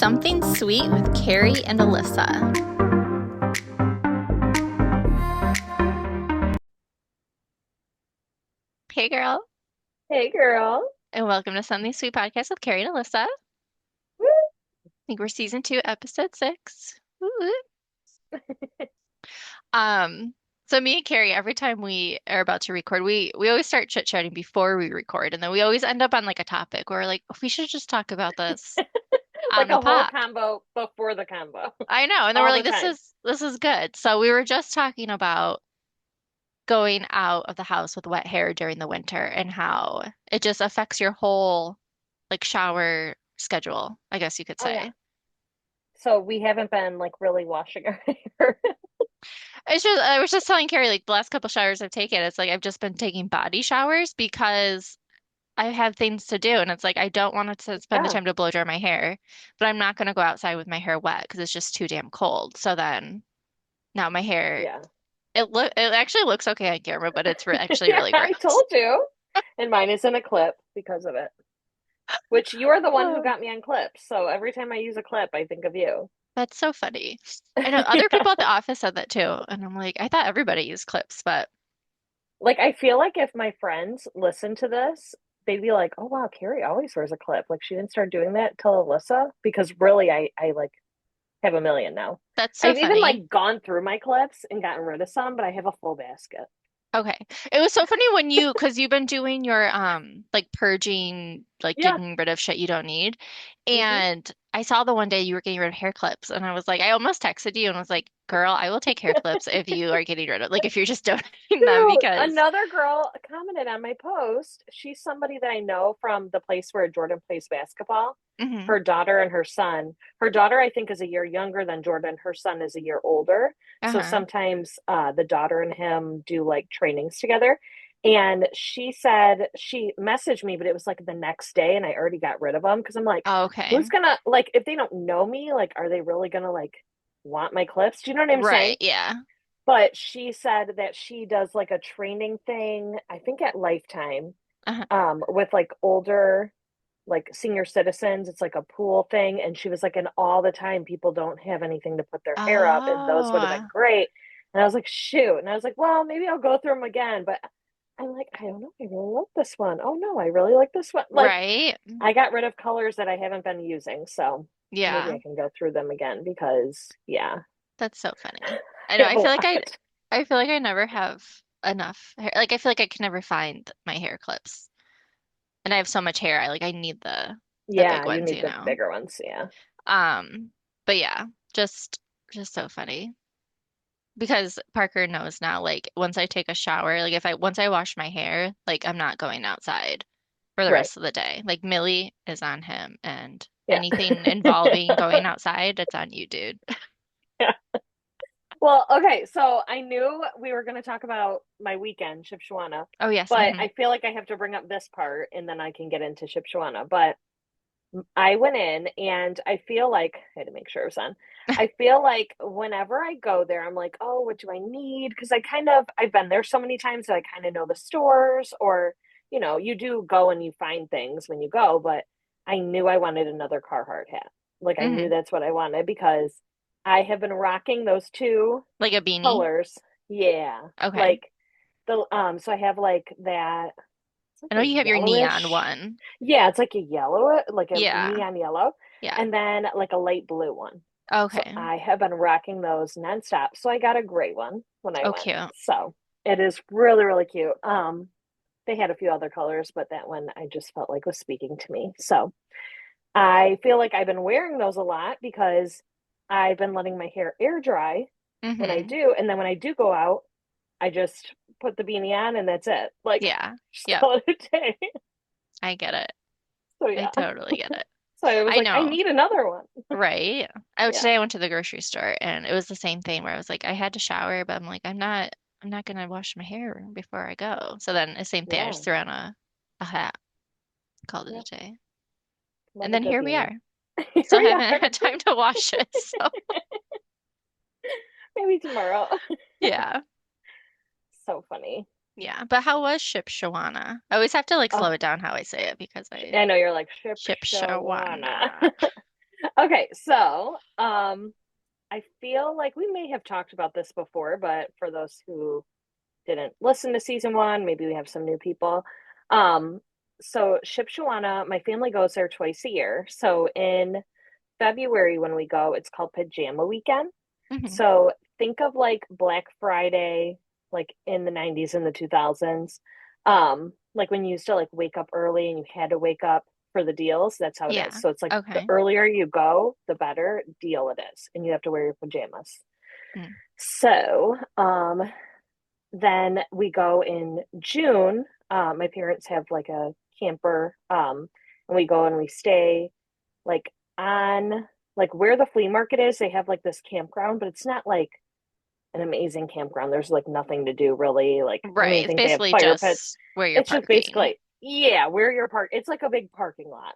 Something Sweet with Carrie and Alyssa. Hey, girl, Hey girl. and welcome to Something Sweet podcast with Carrie and Alyssa. I Woo! think we're season 2, episode 6. Woo. Um, so me and Carrie, every time we are about to record, we always start chit-chatting before we record, and then we always end up on like a topic where we're like, we should just talk about this on Like the a whole pod. combo before the combo. I know, and then we're All like, the this time. is this is good. So we were just talking about going out of the house with wet hair during the winter and how it just affects your whole like shower schedule, I guess you could Oh yeah. say. So we haven't been like really washing our hair. It's just I was just telling Carrie like the last couple showers I've taken, it's like I've just been taking body showers because I have things to do and it's like I don't want to spend the Yeah. time to blow dry my hair, but I'm not going to go outside with my hair wet because it's just too damn cold. So then now my hair Yeah. it actually looks okay on camera, but it's re actually Yeah, really I gross. told you. And mine is in a clip because of it. Which you're the one who got me on clips. So every time I use a clip, I think of you. That's so funny. I know other Yeah. people at the office said that too, and I'm like, I thought everybody used clips, but Like I feel like if my friends listen to this, they'd be like, "Oh wow, Carrie always wears a clip. Like she didn't start doing that till Alyssa." Because really, I like have a million now. that's so I've even funny. like gone through my clips and gotten rid of some, but I have a full basket. Okay. It was so funny when because you've been doing your like purging, like Yeah. getting rid of shit you don't need. Hmm. And I saw the one day you were getting rid of hair clips and I was like, I almost texted you and was like, girl, I will take hair clips if you are getting rid of like if you're just donating them Dude, because another girl commented on my post. She's somebody that I know from the place where Jordan plays basketball. hmm Her daughter and her son. Her daughter, I think, is a year younger than Jordan. Her son is a year older. So uh-huh. sometimes the daughter and him do like trainings together. And she said she messaged me, but it was like the next day, and I already got rid of them because I'm like, Okay. who's gonna like if they don't know me, like, are they really gonna like want my clips? Do you know what I'm Right, saying? yeah. But she said that she does like a training thing, I think at Lifetime, Uh-huh. with like older, like senior citizens. It's like a pool thing. And she was like, and all the time people don't have anything to put their hair up, and those would have been Oh, great. And I was like, shoot. And I was like, well, maybe I'll go through them again. But I'm like, I don't know. I really like this one. Oh no, I really like this one. Like, right. I got rid of colors that I haven't been using. So maybe Yeah. I can go through them again because, yeah, That's so funny. I I know. have a lot. I feel like I never have enough hair. Like I feel like I can never find my hair clips. And I have so much hair. I need the big Yeah, you ones, need you the know. bigger ones. Yeah. Um, but yeah, just just so funny. Because Parker knows now, like once I take a shower, like if I once I wash my hair, like I'm not going outside for the Right. rest of the day. Like Millie is on him and Yeah. anything involving going outside, it's on you, dude. Yeah. Well, okay. So I knew we were going to talk about my weekend, Shipshawana, Oh yes. but I feel like I have to bring up this part and then I can get into Shipshawana. But I went in and I feel like I had to make sure it was on. I feel like whenever I go there, I'm like, oh, what do I need? Because I've been there so many times that I kind of know the stores, or, you do go and you find things when you go, but I knew I wanted another Carhartt hat. Like I knew hmm that's what I wanted because I have been rocking those two Like a beanie. colors. Yeah. Okay. Like so I have like that, it's I like know a you have your neon yellowish. one. Yeah, it's like a yellow, like a Yeah. neon yellow, Yeah. and then like a light blue one. So Okay. I have been rocking those nonstop. So I got a gray one when I Oh, went. cute. So it is really, really cute. They had a few other colors, but that one I just felt like was speaking to me. So I feel like I've been wearing those a lot because I've been letting my hair air dry when I hmm do, and then when I do go out, I just put the beanie on and that's it. Like, Yeah. just Yep. call it a day. I get it. So I yeah. totally get it. So I was I like, I know. need another one. Right. Yeah. Today I went to the grocery store and it was the same thing where I was like, I had to shower, but I'm like, I'm not gonna wash my hair before I go. So then the same thing, I just Yeah. threw on a hat, called it a Yep. day. And Love a then good here we beanie. are. Here Still we haven't are. had time to wash it. So Maybe tomorrow. yeah. So funny. Yeah. But how was Ship Shawana? I always have to like slow Oh, it down how I say it because I I know you're like Ship Shipshawana. Shawana. Okay, so I feel like we may have talked about this before, but for those who didn't listen to season one, maybe we have some new people. Um, so Shipshewana, my family goes there twice a year. So in February when we go, it's called Pajama Weekend. Hmm. So think of like Black Friday, like in the 90s and the 2000s. Like when you used to like wake up early and you had to wake up for the deals, that's how it is. Yeah. So it's like the Okay. earlier you go, the better deal it is, and you have to wear your pajamas. Mm. So, then we go in June. My parents have like a camper, and we go and we stay like on like where the flea market is. They have like this campground, but it's not like an amazing campground. There's like nothing to do really. Like I don't Right. even It's think they have basically fire pits. just where you're It's just parking. basically yeah, where you're parked. It's like a big parking lot.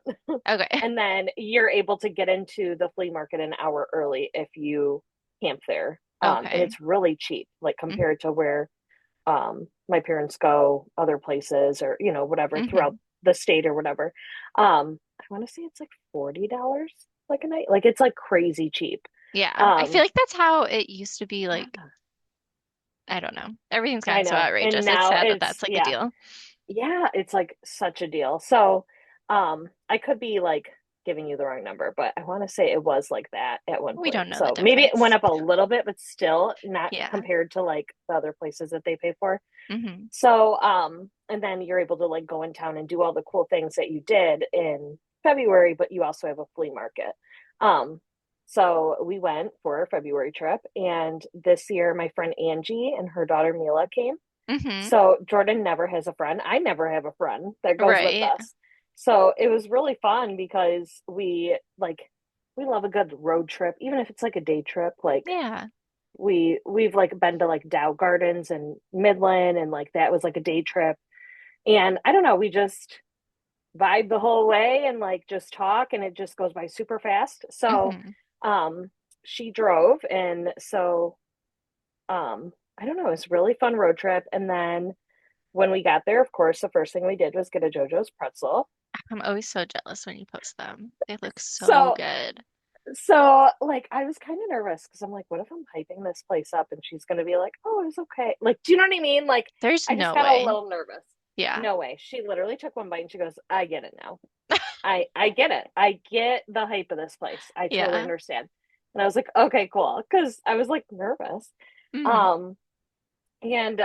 Okay. And then you're able to get into the flea market an hour early if you camp there. And Okay. it's really cheap, like Hmm. compared to where my parents go other places or whatever throughout Hmm. the state or whatever. I want to say it's like $40 like a night. Like it's like crazy cheap. Yeah. I feel Um, like that's how it used to be. Like, yeah, I don't know. Everything's I gotten so know. And outrageous. It's now sad that it's that's like a yeah, deal. yeah, it's like such a deal. So, I could be like giving you the wrong number, but I want to say it was like that at one We point. don't know the So maybe it went difference. up a little bit, but still not Yeah. compared to like the other places that they pay for. Hmm. So, and then you're able to like go in town and do all the cool things that you did in February, but you also have a flea market. Um, so we went for a February trip, and this year my friend Angie and her daughter Mila came. Hmm. So Jordan never has a friend. I never have a friend that goes with Right. us. So it was really fun because we love a good road trip, even if it's like a day trip. Like Yeah. we've like been to like Dow Gardens and Midland, and like that was like a day trip. And I don't know, we just vibe the whole way and like just talk, and it just goes by super fast. So Hmm. um she drove, and so I don't know, it was a really fun road trip. And then when we got there, of course, the first thing we did was get a JoJo's pretzel. I'm always so jealous when you post them. They look so So good. like I was kind of nervous because I'm like, what if I'm hyping this place up and she's gonna be like, oh, it was okay. Like, do you know what I mean? Like, There's I just no got a way. little nervous. Yeah. No way. She literally took one bite and she goes, I get it now. I get it. I get the hype of this place. I totally Yeah. understand. And I was like, okay, cool. Because I was like nervous. Hmm. Um, and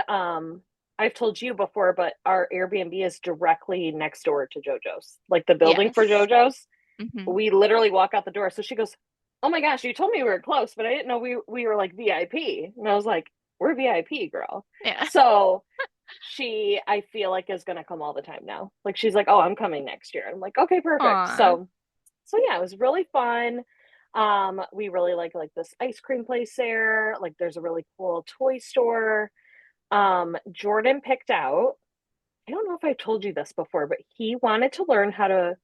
I've told you before, but our Airbnb is directly next door to JoJo's. Like the building for Yes. JoJo's, Hmm. we literally walk out the door. So she goes, "Oh my gosh, you told me we were close, but I didn't know we were like VIP." And I was like, "We're VIP, girl." Yeah. So she, I feel like, is gonna come all the time now. Like she's like, "Oh, I'm coming next year." I'm like, "Okay, perfect." Aw. So yeah, it was really fun. We really like this ice cream place there. Like there's a really cool toy store. Jordan picked out, I don't know if I told you this before, but he wanted to learn how to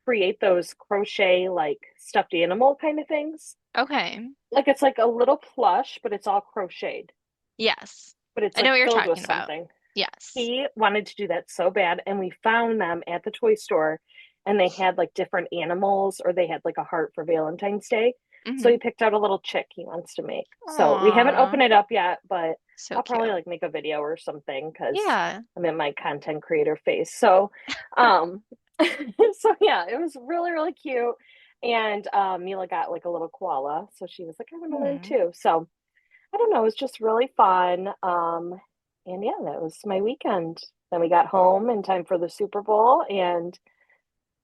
create those crochet like stuffed animal kind of things. Okay. Like it's like a little plush, but it's all crocheted, Yes. but it's I know like what you're filled with talking about. something. Yes. He wanted to do that so bad, and we found them at the toy store, and they had like different animals, or they had like a heart for Valentine's Day. So he Hmm. picked out a little chick he wants to make. So we haven't Aw. opened it up yet, but So I'll probably cute. like make a video or something because Yeah. I'm in my content creator phase. So, um, so yeah, it was really, really cute. And Mila got like a little koala, so she was like, I want to learn Hmm. too. So I don't know, it was just really fun. And yeah, that was my weekend. Then we got home in time for the Super Bowl, and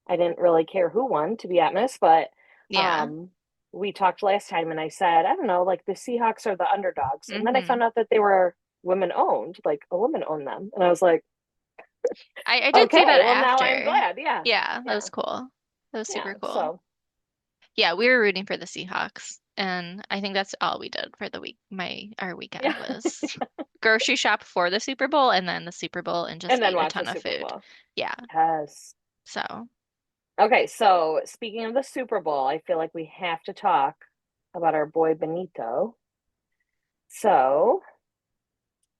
I didn't really care who won, to be honest, but Yeah. um, we talked last time, and I said, I don't know, like the Seahawks are the underdogs. And then I Hmm. found out that they were women owned, like a woman owned them. And I was like, I did see that okay, well, now I'm after. glad. Yeah, Yeah, that was yeah, cool. That was yeah. super cool. So, Yeah, we were rooting for the Seahawks, and I think that's all we did for the week. Our weekend yeah. was grocery shop for the Super Bowl and then the Super Bowl and just And then eat a watch the ton of Super food. Bowl. Yeah. Yes. So, Okay, so speaking of the Super Bowl, I feel like we have to talk about our boy Benito. So,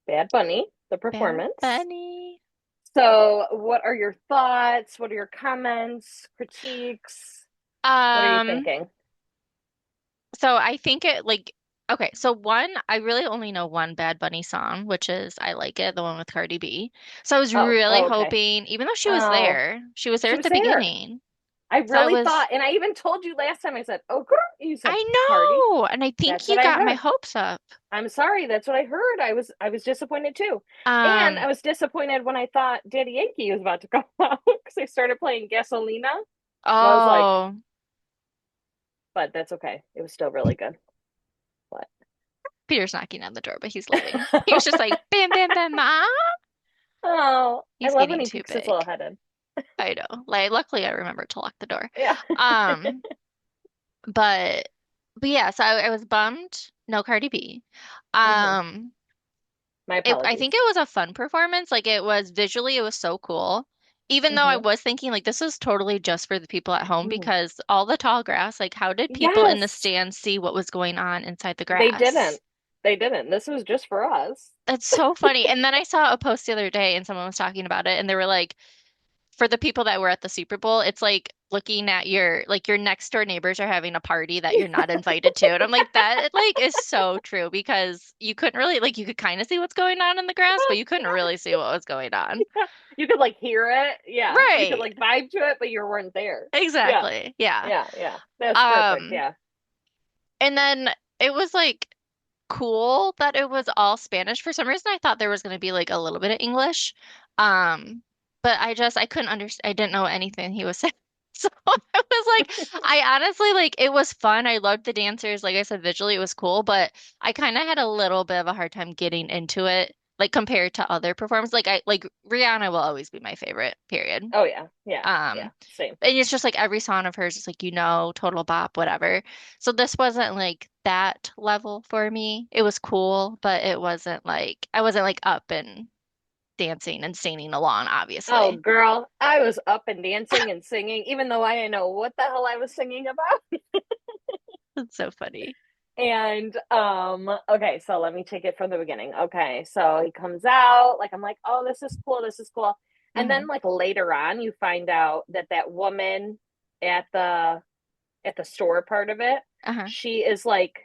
Bad Bunny, the Bad performance. Bunny. So, what are your thoughts? What are your comments, critiques? What are you Um, thinking? So I think it like okay, so one, I really only know one Bad Bunny song, which is I Like It, the one with Cardi B. So I was really Oh, okay. hoping, even though Oh, she was there she at was the there. beginning. I So I really was thought, and I even told you last time I said, "Oh, girl," you said, I "Cardi." know, and I think That's you what I got my heard. hopes up. I'm sorry, that's what I heard. I was disappointed too. And Um, I was disappointed when I thought Daddy Yankee was about to come out because they started playing Gasolina. And I was like, oh, but that's okay. It was still really good. But Peter's knocking on the door, but he's leaving. He was just like, bam, bam, bam, ah. oh, I He's love when getting he too peeks his little big. head in. I know. Like, luckily I remembered to lock the door. Yeah. Um, but but yeah, so I was bummed. No Cardi B. hmm Um, My I think apologies. it was a fun performance. Like it was visually, it was so cool. Even though I hmm was thinking like this is totally just for the people at home hmm because all the tall grass, like how did people in the Yes, stands see what was going on inside the they grass? didn't. They didn't. This was just for us. That's so funny. And then I saw a post the other day and someone was talking about it and they were like, for the people that were at the Super Bowl, it's like looking at your next door neighbors are having a party that you're not invited to. And I'm like, that like is so true because you couldn't really like you could kind of see what's going on in the grass, but you couldn't really see what was going on. You could like hear it. Yeah. You could Right. like vibe to it, but you weren't there. Yeah. Exactly. Yeah. Yeah. Yeah. That's perfect. Um, Yeah. and then it was like cool that it was all Spanish. For some reason, I thought there was going to be like a little bit of English. Um, but I couldn't understand. I didn't know anything he was saying. So I was like, I honestly like it was fun. I loved the dancers. Like I said, visually it was cool, but I kind of had a little bit of a hard time getting into it, like compared to other performers. Like I like Rihanna will always be my favorite, period. Oh yeah. Yeah. Yeah. Um, Same. and it's just like every song of hers is like, total bop, whatever. So this wasn't like that level for me. It was cool, but it wasn't like I wasn't like up and dancing and singing along, Oh obviously. girl, I was up and dancing and singing, even though I didn't know what the hell I was singing about. It's so funny. And okay, so let me take it from the beginning. Okay, so he comes out, like I'm like, oh, this is cool, this is cool. And then Hmm. like later on, you find out that that woman at the store part of it, Uh-huh. she is like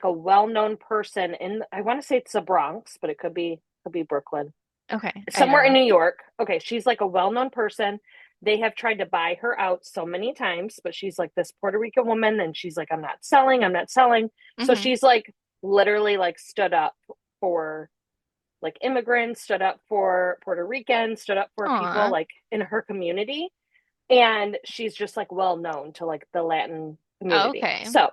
a well-known person in, I want to say it's the Bronx, but it could be Brooklyn, Okay. I don't somewhere in know. New York. Okay, she's like a well-known person. They have tried to buy her out so many times, but she's like this Puerto Rican woman, and she's like, I'm not selling, I'm not selling. So Hmm. she's like literally like stood up for like immigrants, stood up for Puerto Ricans, stood up for people Aw. like in her community. And she's just like well known to like the Latin community. Okay. So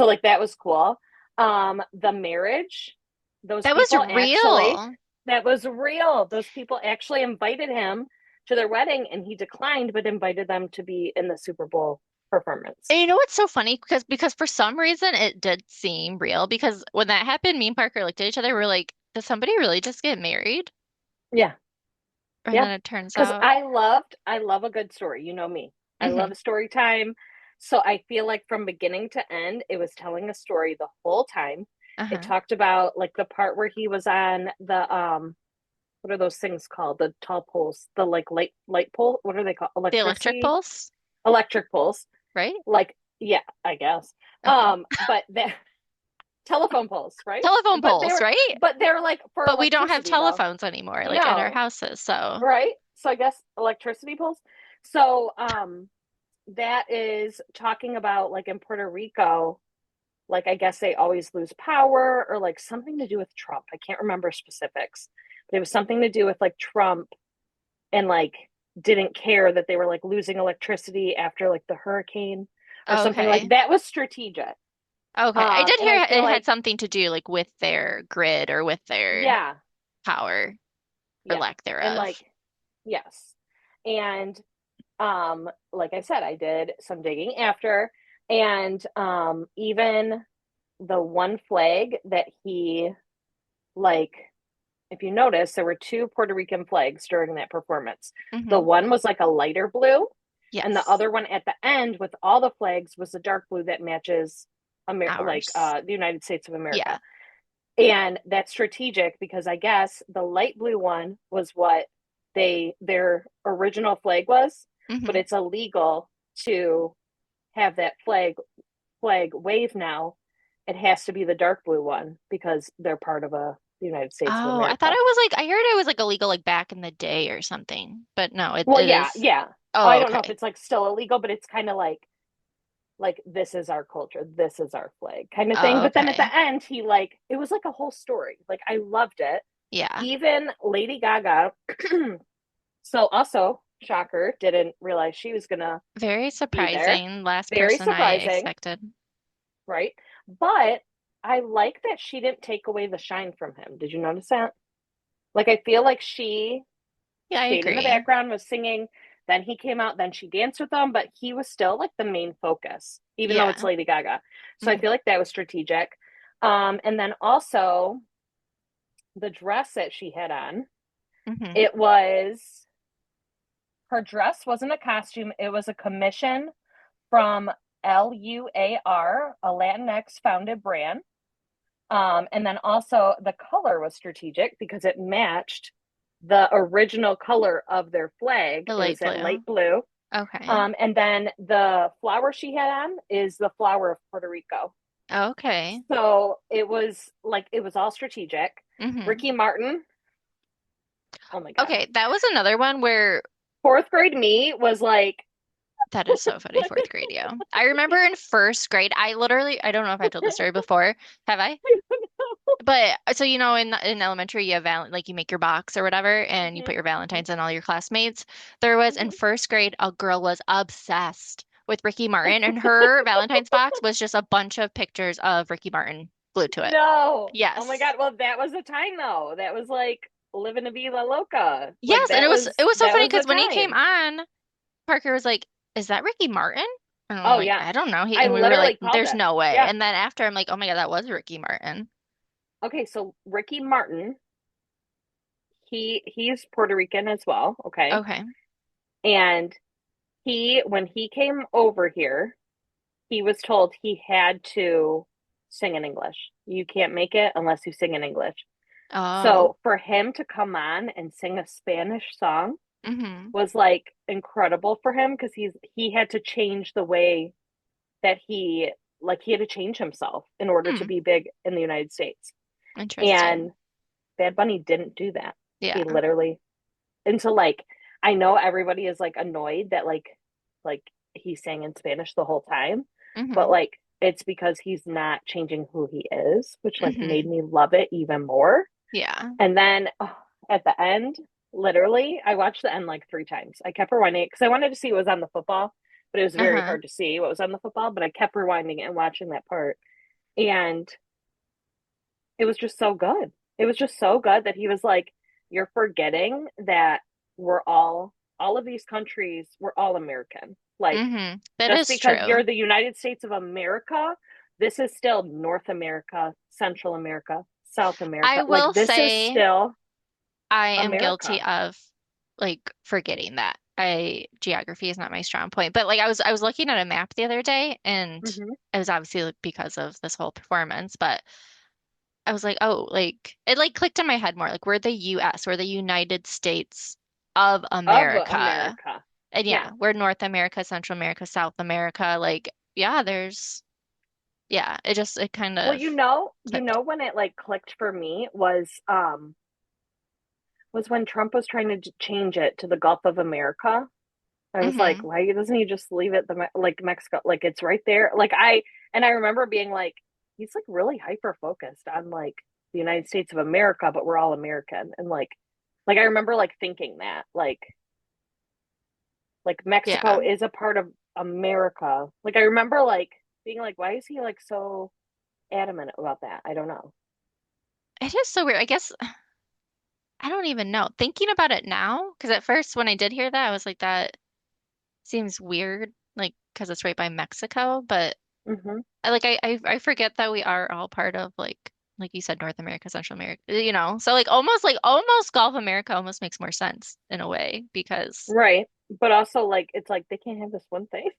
like that was cool. The marriage, those That was people actually, real. that was real. Those people actually invited him to their wedding and he declined, but invited them to be in the Super Bowl performance. And you know what's so funny? Because for some reason it did seem real. Because when that happened, me and Parker looked at each other, we were like, did somebody really just get married? Yeah. And Yeah. then it turns Because out, I love a good story. You know me. I love hmm a story time. So I feel like from beginning to end, it was telling a story the whole time. It uh-huh. talked about like the part where he was on the what are those things called? The tall poles, the like light pole. What are they called? The electric Electricity, pulse, electric poles. right? Like yeah, I guess. Okay. But the telephone poles, right? Telephone But poles, right? they're like for But we don't have electricity though. telephones anymore, like at our No, houses. So, right? So I guess electricity poles. So that is talking about like in Puerto Rico, like I guess they always lose power or like something to do with Trump. I can't remember specifics, but it was something to do with like Trump and like didn't care that they were like losing electricity after like the hurricane or something like okay. that was strategic. Okay. I did And I hear feel it had like something to do like with their grid or with their yeah, power or yeah. lack And thereof. like yes. And like I said, I did some digging after and even the one flag that he like if you notice there were two Puerto Rican flags during that performance. The Hmm. one was like a lighter blue and the Yes. other one at the end with all the flags was a dark blue that matches Ours. the United States of America. Yeah. And that's strategic because I guess the light blue one was what their original flag was, but Hmm. it's illegal to have that flag flag wave now, it has to be the dark blue one because they're part of the United States of Oh, I thought it America. was like I heard it was like illegal like back in the day or something. But no, Well, it yeah, is. yeah. Oh, I Oh, don't know if okay. it's like still illegal, but it's kind of like this is our culture, this is our flag kind of thing. Oh, But then at okay. the end, he like it was like a whole story. Like I loved it. Yeah. Even Lady Gaga. So also, shocker, didn't realize she was gonna Very be there. surprising. Last Very person I surprising, expected. right? But I like that she didn't take away the shine from him. Did you notice that? Like I feel like she Yeah, I stayed in the agree. background, was singing, then he came out, then she danced with him, but he was still like the main focus, even though it's Yeah. Lady Gaga. So I Hmm. feel like that was strategic. And then also the dress that she had on, Hmm. it was her dress wasn't a costume, it was a commission from LUAR, a Latinx founded brand. And then also the color was strategic because it matched the original color of their flag. The It light was that blue. light blue. Okay. And then the flower she had on is the flower of Puerto Rico. Okay. So it was like it was all strategic. Hmm. Ricky Martin, oh my God. Okay, that was another one where Fourth grade me was like, that is so funny, fourth grade, yeah. I remember in first grade, I don't know if I told this story before. Have I? But so in elementary you have like you make your box or whatever and you put mhm, your mhm, Valentines and all your classmates. There was in mhm. first grade a girl was obsessed with Ricky Martin and her Valentine's box was just a bunch of pictures of Ricky Martin glued to it. No. Oh my Yes. God. Well, that was the time though. That was like living a vida loca. Like Yes, and it was so that funny was the because when he came time. on, Parker was like, "Is that Ricky Martin?" And I'm Oh like, yeah. "I don't know." I And we were like, literally called "There's it. no way." Yeah. And then after I'm like, "Oh my God, that was Ricky Martin." Okay, so Ricky Martin, he's Puerto Rican as well, okay? Okay. And he when he came over here, he was told he had to sing in English. You can't make it unless you sing in English. Oh. So for him to come on and sing a Spanish song Mm-hmm. was like incredible for him because he had to change the way that he had to change himself in order to Hmm. be big in the United States. Interesting. And Bad Bunny didn't do that. Yeah. He literally until like I know everybody is like annoyed that like he sang in Spanish the whole time, but Mm-hmm. like it's because he's not changing who he is, which like made Mm-hmm. me love it even more. Yeah. And then at the end, literally, I watched the end like three times. I kept rewinding it because I wanted to see what was on the football, but it was very Uh-huh. hard to see what was on the football. But I kept rewinding it and watching that part, and it was just so good. It was just so good that he was like, "You're forgetting that we're all of these countries, we're all American. Like, Mm-hmm. That just is because true. you're the United States of America, this is still North America, Central America, South I America. Like, will this is say still I am guilty America." of like forgetting that. Geography is not my strong point. But like I was looking at a map the other day and Hmm. it was obviously like, because of this whole performance, but I was like, oh, like it like clicked in my head more. Like we're the US, we're the United States of Of America. America. And Yeah. yeah, we're North America, Central America, South America. Like, yeah, it kind Well, of you clicked. know when it like clicked for me was when Trump was trying to change it to the Gulf of America. I was like, Hmm. why doesn't he just leave it like Mexico? Like it's right there. And I remember being like, he's like really hyper focused on like the United States of America, but we're all American. And like I remember like thinking that like Yeah. Mexico is a part of America. Like I remember like being like, why is he like so adamant about that? I don't know. It is so weird. I guess I don't even know. Thinking about it now, because at first when I did hear that, I was like, that seems weird, like because it's right by Mexico. But Hmm. I forget that we are all part of like you said, North America, Central America, So like almost Gulf America almost makes more sense in a way because Right. But also like it's like they can't have this one thing.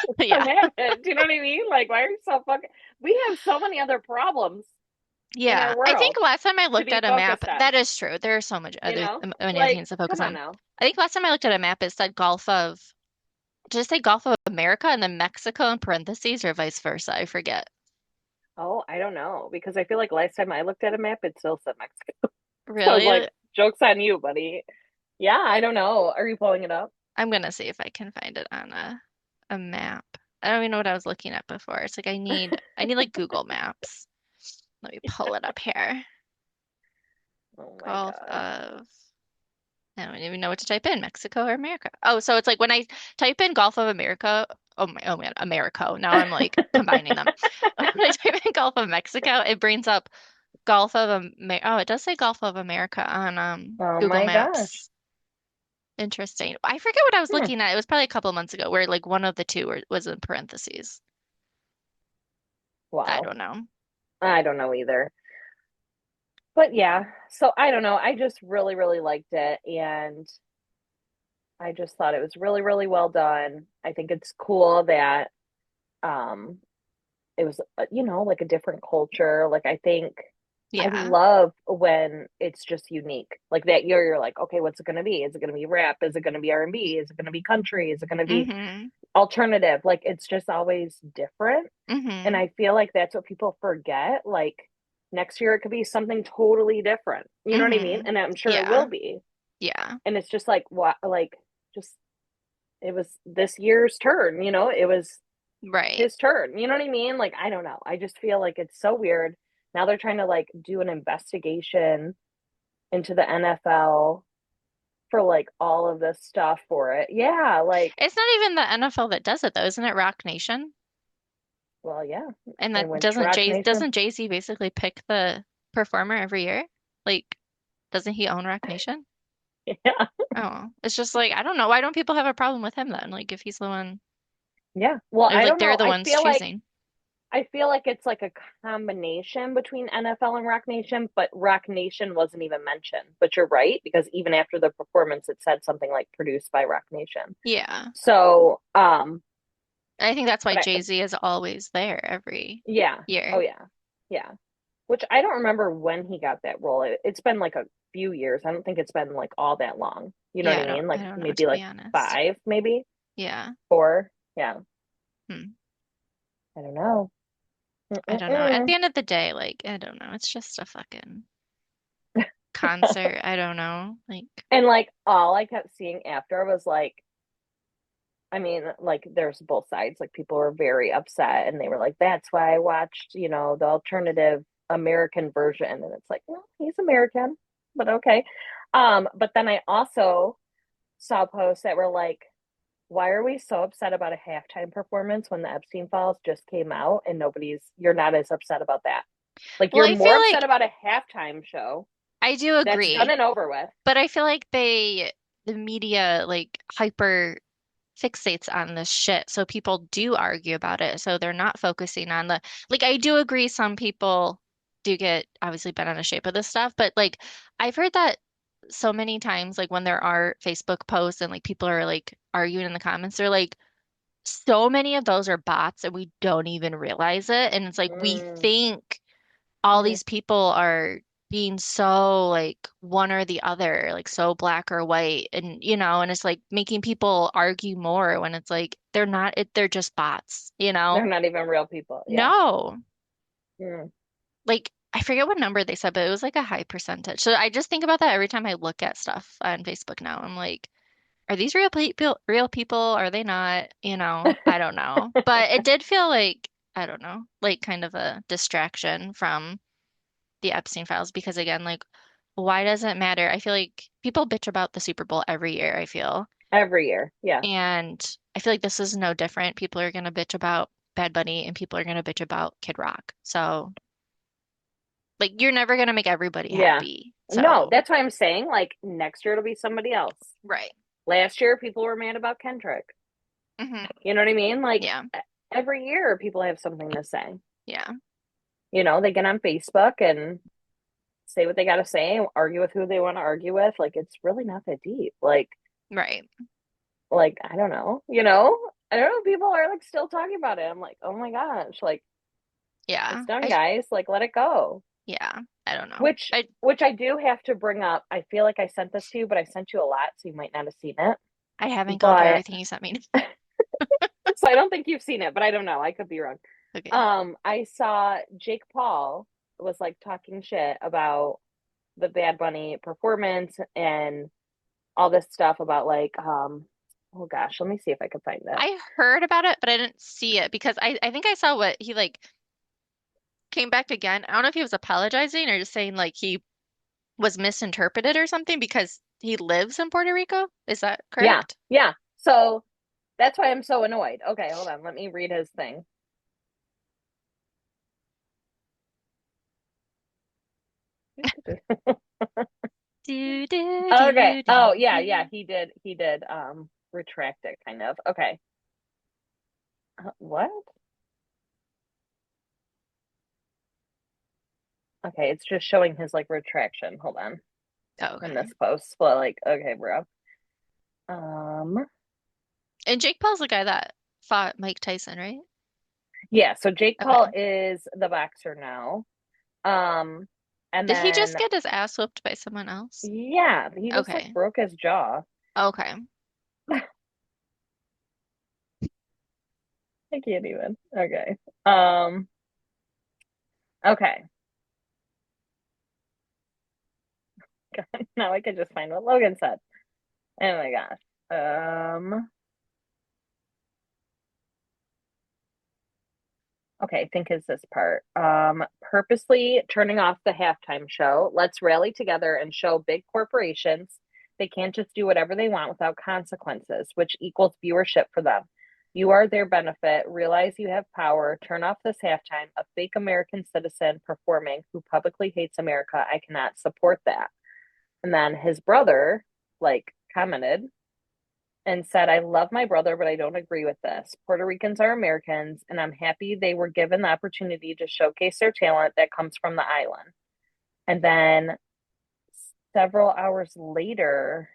Let yeah. them have it. Do you know what I mean? Like why are you so fucking we have so many other problems in Yeah, our I think world last time I to looked be at a map, focused on, that is true. There are so much you other know? many other Like, things to focus come on on. now. I think last time I looked at a map, it said Gulf of. Did it say Gulf of America and then Mexico in parentheses or vice versa? I forget. Oh, I don't know because I feel like last time I looked at a map, it still said Mexico. So I was like, Really? joke's on you, buddy. Yeah, I don't know. Are you pulling it up? I'm gonna see if I can find it on a map. I don't even know what I was looking at before. It's like I need like Google Maps. Let me pull it up here. Oh my Gulf gosh. of I don't even know what to type in, Mexico or America. Oh, so it's like when I type in Gulf of America, oh man, Americo. Now I'm like combining them. When I type in Gulf of Mexico, it brings up Gulf of Oh, it does say Gulf of America on Oh Google my gosh. Maps. Interesting. I forget what I was Hmm. looking at. It was probably a couple of months ago where like one of the two was in parentheses. I Wow. don't know. I don't know either. But yeah, so I don't know. I just really, really liked it. And I just thought it was really, really well done. I think it's cool that um it was, like a different culture. Like I think I Yeah. love when it's just unique. Like that year, you're like, okay, what's it going to be? Is it going to be rap? Is it going to be R&B? Is it going to be country? Is it going to be Mm-hmm. alternative? Like it's just always different. And Mm-hmm. I feel like that's what people forget. Like next year, it could be something totally different. You know what I mean? Mm-hmm. And I'm sure it will Yeah. be. Yeah. And it's just like, what, like, just, it was this year's turn, it was Right. his turn. You know what I mean? Like, I don't know. I just feel like it's so weird. Now they're trying to like do an investigation into the NFL for like all of this stuff for it. Yeah, like, It's not even the NFL that does it though, isn't it Rock Nation? well, yeah, And they that went to Rock Nation. Doesn't Jay-Z basically pick the performer every year? Like, doesn't he own Rock Nation? Yeah, Oh, it's just like I don't know. Why don't people have a problem with him then? Like if he's the one, yeah. Well, if I like don't they're know. the ones choosing. I feel like it's like a combination between NFL and Rock Nation, but Rock Nation wasn't even mentioned. But you're right, because even after the performance, it said something like produced by Rock Nation. Yeah. So, I think that's why but Jay-Z is always there every yeah. Oh year. yeah. Yeah. Which I don't remember when he got that role. It's been like a few years. I don't think it's been like all that long. You know what Yeah, I mean? I Like don't know maybe to be like honest. 5, maybe Yeah. 4. Yeah. Hmm. I don't know. I don't know. At Mm-mm-mm. the end of the day, like I don't know. It's just a fucking concert. I don't know. Like And like all I kept seeing after was like, I mean, like there's both sides. Like people were very upset and they were like, that's why I watched, the alternative American version. And it's like, well, he's American, but okay. But then I also saw posts that were like, why are we so upset about a halftime performance when the Epstein files just came out and you're not as upset about that? Like well, you're I feel more upset like about a halftime show I do that's done agree, and over with. but I feel like the media like hyper fixates on this shit. So people do argue about it. So they're not focusing on like, I do agree some people do get obviously bent out of shape of this stuff, but like, I've heard that so many times, like when there are Facebook posts and like people are like arguing in the comments, they're like, so many of those are bots and we don't even realize it. And it's like, we Mm, think all hmm these people are being so like one or the other, like so black or white, and and it's like making people argue more when it's like they're not they're just bots, you They're know? not even real people. Yeah. No. Mm. Like I forget what number they said, but it was like a high percentage. So I just think about that every time I look at stuff on Facebook now. I'm like, are these real people? Are they not? I don't know. But it did feel like, I don't know, like kind of a distraction from the Epstein files because again, like, why does it matter? I feel like people bitch about the Super Bowl every year, I feel. Every year. Yeah. And I feel like this is no different. People are gonna bitch about Bad Bunny and people are gonna bitch about Kid Rock. So, like, you're never gonna make everybody Yeah. happy. No, So, that's why I'm saying like next year it'll be somebody else. right. Last year people were mad about Kendrick. Hmm. You know what I mean? Like Yeah. every year people have something to say. Yeah. They get on Facebook and say what they got to say, argue with who they want to argue with. Like it's really not that deep. Right. I don't know. I don't know. People are like still talking about it. I'm like, oh my gosh, like it's Yeah. done, guys. Like let it go. Yeah. I don't know. Which which I do have to bring up. I feel like I sent this to you, but I sent you a lot, so you might not have seen it. I haven't gone through But everything you sent me. So I don't think you've seen it, but I don't know. I could be wrong. Okay. I saw Jake Paul was like talking shit about the Bad Bunny performance and all this stuff about like oh gosh, let me see if I can find it. I heard about it, but I didn't see it because I think I saw what he like came back again. I don't know if he was apologizing or just saying like he was misinterpreted or something because he lives in Puerto Rico. Is that Yeah, correct? yeah. So that's why I'm so annoyed. Okay, hold on. Let me read his thing. Do do Okay. do Oh, do yeah, yeah, do. he did retract it kind of. Okay. What? Okay, it's just showing his like retraction. Hold on. Oh, In okay. this post. But like, okay, bro. Um, And Jake Paul's the guy that fought Mike Tyson, right? yeah, so Jake Paul Okay. is the boxer now. Um, and Did he just then get his ass whooped by someone else? yeah, he just like Okay. broke his jaw. Okay. I can't even. Okay. Um, okay. Now I can just find what Logan said. Oh my gosh. Okay, I think is this part. Purposely turning off the halftime show. Let's rally together and show big corporations they can't just do whatever they want without consequences, which equals viewership for them. You are their benefit. Realize you have power. Turn off this halftime. A fake American citizen performing who publicly hates America. I cannot support that. And then his brother, like, commented and said, I love my brother, but I don't agree with this. Puerto Ricans are Americans, and I'm happy they were given the opportunity to showcase their talent that comes from the island. And then several hours later,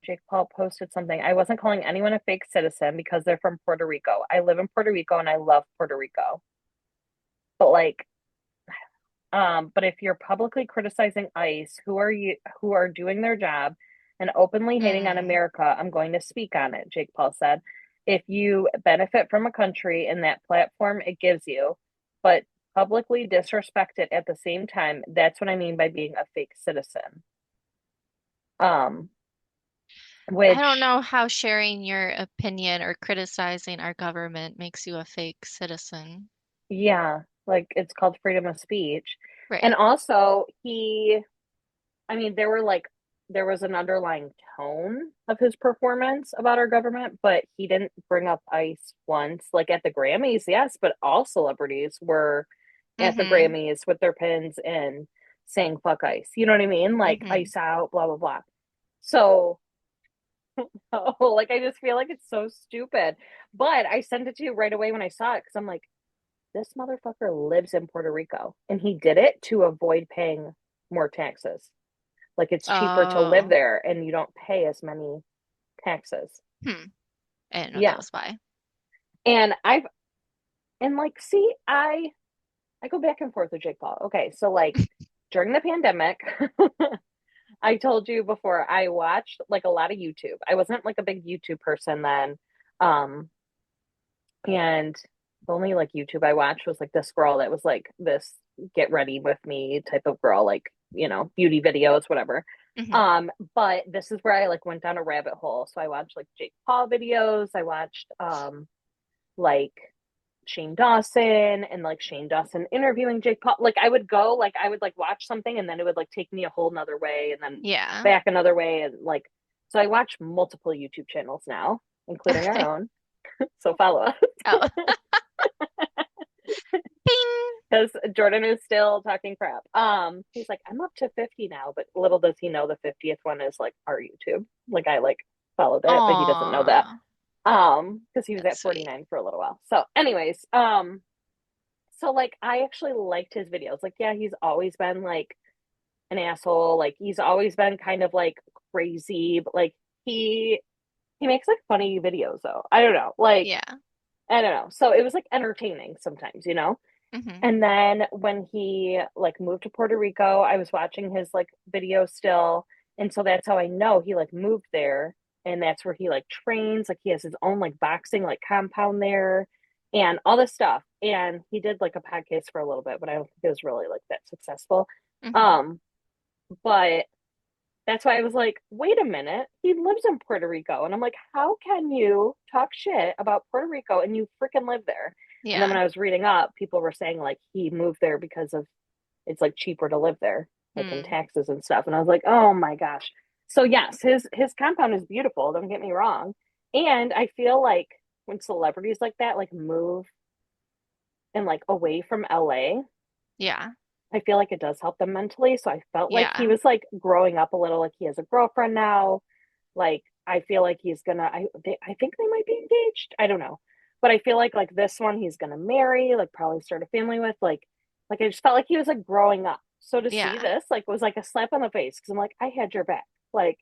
Jake Paul posted something. I wasn't calling anyone a fake citizen because they're from Puerto Rico. I live in Puerto Rico and I love Puerto Rico. But like, but if you're publicly criticizing ICE, who are doing their job and openly hating on Mm. America, I'm going to speak on it, Jake Paul said. If you benefit from a country and that platform it gives you, but publicly disrespect it at the same time, that's what I mean by being a fake citizen. Um, I don't which know how sharing your opinion or criticizing our government makes you a fake citizen. yeah, like it's called freedom of speech. And Right. also I mean, there was an underlying tone of his performance about our government, but he didn't bring up ICE once. Like at the Grammys, yes, but all celebrities were at the Mm-hmm. Grammys with their pins in saying fuck ICE. You know what I mean? Like Mm-hmm. ICE out, blah blah blah. So oh, like I just feel like it's so stupid. But I sent it to you right away when I saw it because I'm like, this motherfucker lives in Puerto Rico and he did it to avoid paying more taxes. Like it's cheaper to live Oh. there and you don't pay as many taxes. Hmm. I didn't know that Yeah. was why. And I've and like see, I go back and forth with Jake Paul. Okay, so like during the pandemic, I told you before I watched like a lot of YouTube. I wasn't like a big YouTube person then. Um and the only like YouTube I watched was like this girl that was like this get ready with me type of girl, like, you know, beauty videos, whatever. Hmm. But this is where I like went down a rabbit hole. So I watched like Jake Paul videos. I watched like Shane Dawson and like Shane Dawson interviewing Jake Paul. Like I would go, like I would like watch something and then it would like take me a whole nother way and then Yeah. back another way. And like, so I watch multiple YouTube channels now, including our Okay. own. So follow us. Oh. Bing. Because Jordan is still talking crap. He's like, I'm up to 50 now, but little does he know the 50th one is like our YouTube. Like I like followed it, but he doesn't know that. Aw. Because he was That's at sweet. 49 for a little while. So, anyways, so like I actually liked his videos. Like, yeah, he's always been like an asshole. Like he's always been kind of like crazy, but like he makes like funny videos though. I don't know. Like, Yeah. I don't know. So it was like entertaining sometimes, you know? Hmm. And then when he like moved to Puerto Rico, I was watching his like video still. And so that's how I know he like moved there. and that's where he like trains. Like he has his own like boxing like compound there and all this stuff. And he did like a podcast for a little bit, but I don't think it was really like that successful. Hmm. Um, but that's why I was like, wait a minute, he lives in Puerto Rico. And I'm like, how can you talk shit about Puerto Rico and you freaking live there? And then Yeah. when I was reading up, people were saying like he moved there because of it's like cheaper to live there, like in Mm. taxes and stuff. And I was like, oh my gosh. So yes, his compound is beautiful, don't get me wrong. And I feel like when celebrities like that like move and like away from LA, Yeah. I feel like it does help them mentally. So I felt like he Yeah. was like growing up a little, like he has a girlfriend now. Like I feel like he's gonna. I think they might be engaged. I don't know, but I feel like this one he's gonna marry, like probably start a family with. Like I just felt like he was like growing up. So to see Yeah. this like was like a slap on the face because I'm like I had your back. Like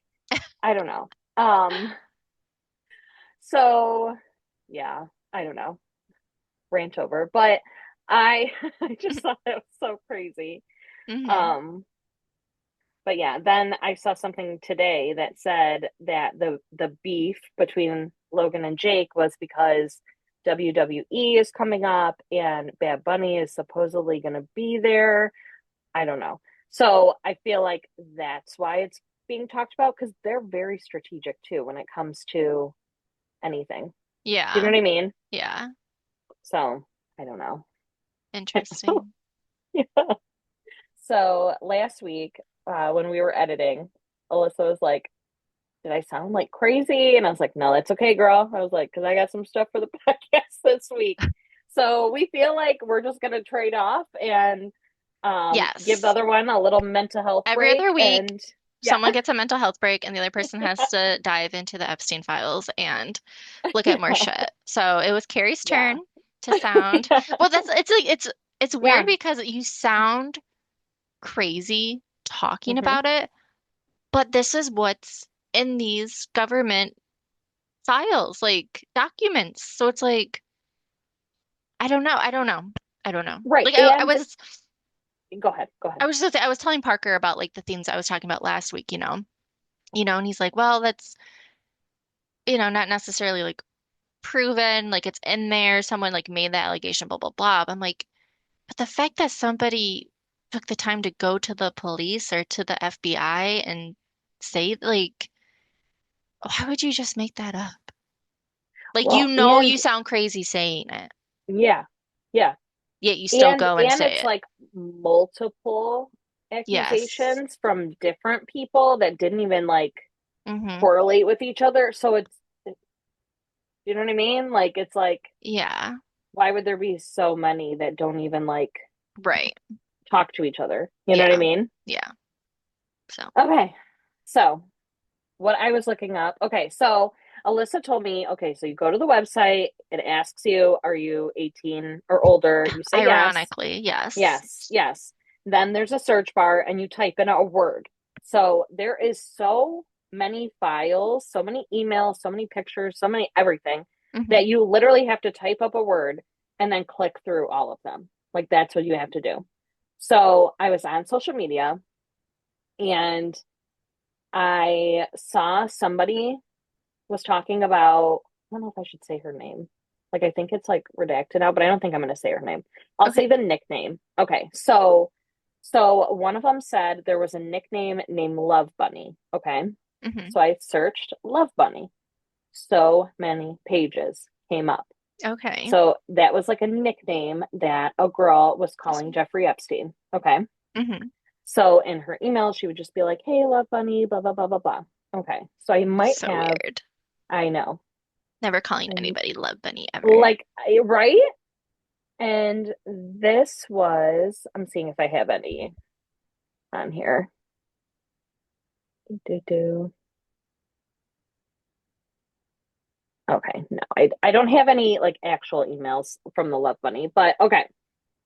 I don't know. Um. So yeah, I don't know. Rant over, but I I just thought that was so crazy. Hmm. Um. But yeah, then I saw something today that said that the beef between Logan and Jake was because WWE is coming up and Bad Bunny is supposedly going to be there. I don't know. So I feel like that's why it's being talked about because they're very strategic too when it comes to anything. Do you know Yeah. what I mean? Yeah. So I don't know. Interesting. So last week, when we were editing, Alyssa was like, did I sound like crazy? And I was like, no, that's okay, girl. I was like, because I got some stuff for the podcast this week. So we feel like we're just going to trade off and give the Yes. other one a little mental health Every break. other week, And yeah, someone gets a mental health break and the other person has to dive into the Epstein files and look at more yeah, shit. So it was Carrie's yeah, turn to sound. Well, that's it's like it's weird yeah. because you sound crazy talking Hmm. about it, but this is what's in these government files, like documents. So it's like, I don't know. I don't know. I don't know. Right. Like I And was go ahead, go ahead. I was just I was telling Parker about like the things I was talking about last week, and he's like, well, that's, not necessarily like proven, like it's in there, someone like made that allegation, blah, blah, blah. I'm like, but the fact that somebody took the time to go to the police or to the FBI and say, like, why would you just make that up? Like, Well, you and sound crazy saying it, yeah, yeah. yet you still And go and and say it's it. like multiple Yes. accusations from different people that didn't even like Mm-hmm. correlate with each other. So you know what I mean? Like it's like Yeah. why would there be so many that don't even like Right. talk to each other? You know what I Yeah. mean? Yeah. So, Okay. So, what I was looking up. Okay, so Alyssa told me, okay, so you go to the website, it asks you, are you 18 or older? You say yes. ironically, yes. Yes, yes. Then there's a search bar and you type in a word. So there is so many files, so many emails, so many pictures, so many everything Hmm. that you literally have to type up a word and then click through all of them. Like that's what you have to do. So I was on social media and I saw somebody was talking about, I don't know if I should say her name. Like, I think it's like redacted now, but I don't think I'm going to say her name. I'll Okay. say the nickname. Okay. So one of them said there was a nickname named Love Bunny. Okay. Hmm. So I searched Love Bunny. So many pages came up. Okay. So that was like a nickname that a girl was This calling one. Jeffrey Epstein. Okay. Hmm. So in her email, she would just be like, hey, Love Bunny, blah, blah, blah, blah, blah. Okay. So I might So have, weird. I know. Never calling I'm anybody Love Bunny ever. like, right? And this was, I'm seeing if I have any on here. Do. Okay, no, I don't have any like actual emails from the Love Bunny, but okay.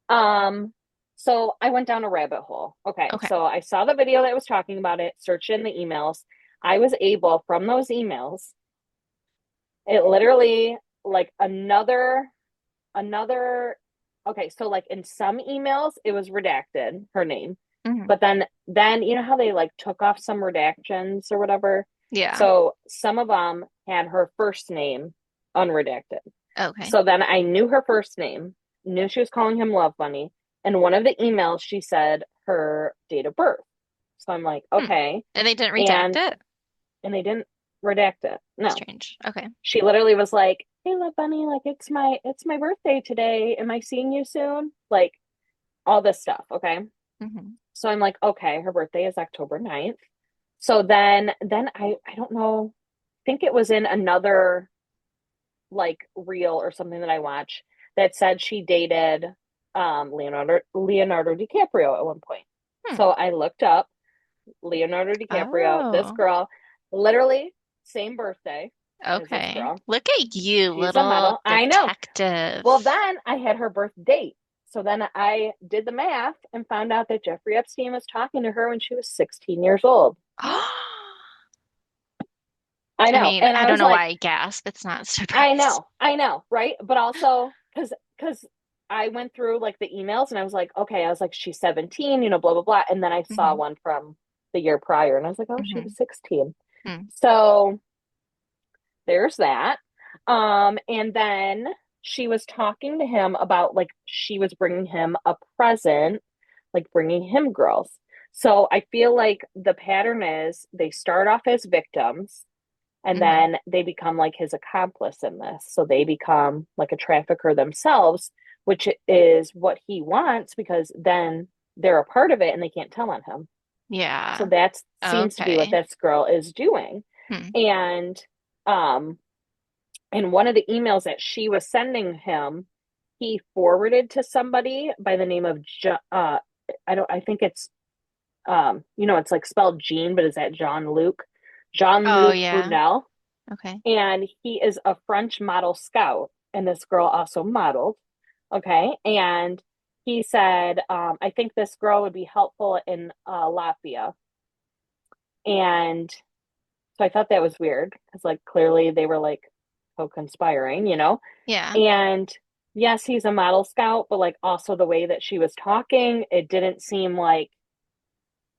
Um, so I went down a rabbit hole. Okay, Okay. so I saw the video that was talking about it, searched in the emails. I was able from those emails, it literally like another okay, so like in some emails it was redacted, her name. Hmm. But then you know how they like took off some redactions or whatever? Yeah. So some of them had her first name unredacted. Okay. So then I knew her first name, knew she was calling him Love Bunny. And one of the emails, she said her date of birth. So I'm like, Hmm. okay. And they didn't redact And it? they didn't redact it. No. Strange. Okay. She literally was like, "Hey, Love Bunny, like it's my birthday today. Am I seeing you soon?" Like all this stuff. Okay. Hmm. So I'm like, okay, her birthday is October 9th. So then I don't know, I think it was in another like reel or something that I watched that said she dated Leonardo DiCaprio at one point. Hmm. So I looked up Leonardo DiCaprio, this Oh, girl, literally same birthday as this okay. girl. Look at you, She's a little model. I know. detective. Well, then I had her birth date. So then I did the math and found out that Jeffrey Epstein was talking to her when she was 16 years old. I I know. mean, And I I don't was know like, why I gasp. It's not surprised. I know, right? But also because I went through like the emails and I was like, okay, I was like, she's 17, blah, blah, blah. And then I saw Hmm. one from the year prior and I was like, oh, she Hmm. was 16. Hmm. So there's that. And then she was talking to him about like she was bringing him a present, like bringing him girls. So I feel like the pattern is they start off as victims and Hmm. then they become like his accomplice in this. So they become like a trafficker themselves, which is what he wants because then they're a part of it and they can't tell on him. So Yeah. that seems to be what Okay. this girl is doing. Hmm. And um in one of the emails that she was sending him, he forwarded to somebody by the name of I think it's it's like spelled Jean, but is that Jean Oh, Luc yeah. Brunel, Okay. and he is a French model scout, and this girl also modeled. Okay, and he said, I think this girl would be helpful in Latvia, and so I thought that was weird because like clearly they were like co-conspiring. Yeah. And yes, he's a model scout, but like also the way that she was talking, it didn't seem like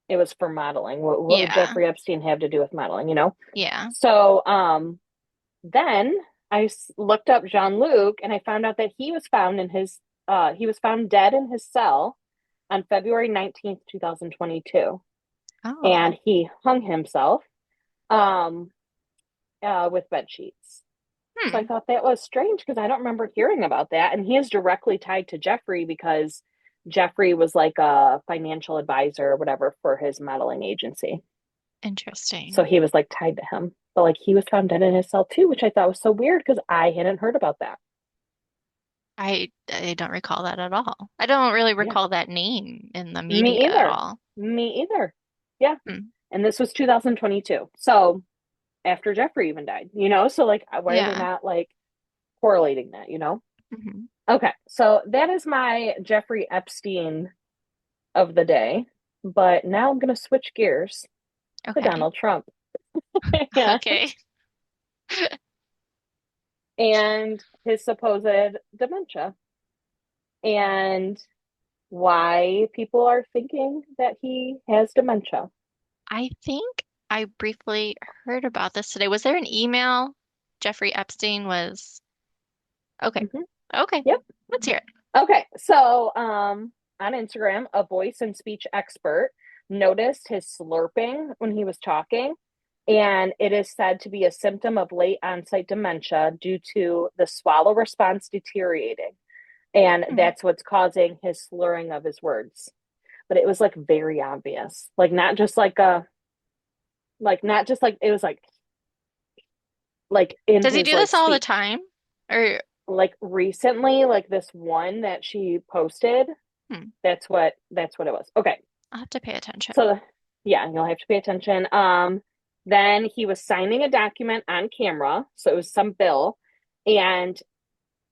it was for modeling. What would Yeah. Jeffrey Epstein have to do with modeling? Yeah. So then I looked up Jean-Luc and I found out that he was found dead in his cell on February 19th, 2022. Oh. And he hung himself um with bed sheets. So I Hmm. thought that was strange because I don't remember hearing about that. And he is directly tied to Jeffrey because Jeffrey was like a financial advisor or whatever for his modeling agency. So Interesting. he was like tied to him. But like he was found dead in his cell too, which I thought was so weird because I hadn't heard about that. I don't recall that at all. I don't really Yeah, recall that name in the media me at either. all. Me either. Yeah. Hmm. And this was 2022. So after Jeffrey even died. So like, why are they Yeah. not like correlating that? Hmm. Okay. So that is my Jeffrey Epstein of the day. But now I'm going to switch gears to Okay. Donald Trump and, Okay. and his supposed dementia and why people are thinking that he has dementia. I think I briefly heard about this today. Was there an email Jeffrey Epstein was? Okay. Hmm. Okay. Yep. Let's hear it. Okay. So on Instagram, a voice and speech expert noticed his slurping when he was talking. And it is said to be a symptom of late onset dementia due to the swallow response deteriorating. And Hmm. that's what's causing his slurring of his words. But it was like very obvious. Not just like it was like in Does he his do like this all the speech. time? Or Like recently, like this one that she posted, hmm, that's what it was. Okay. I'll have to pay attention. So yeah, you'll have to pay attention. Then he was signing a document on camera, so it was some bill, and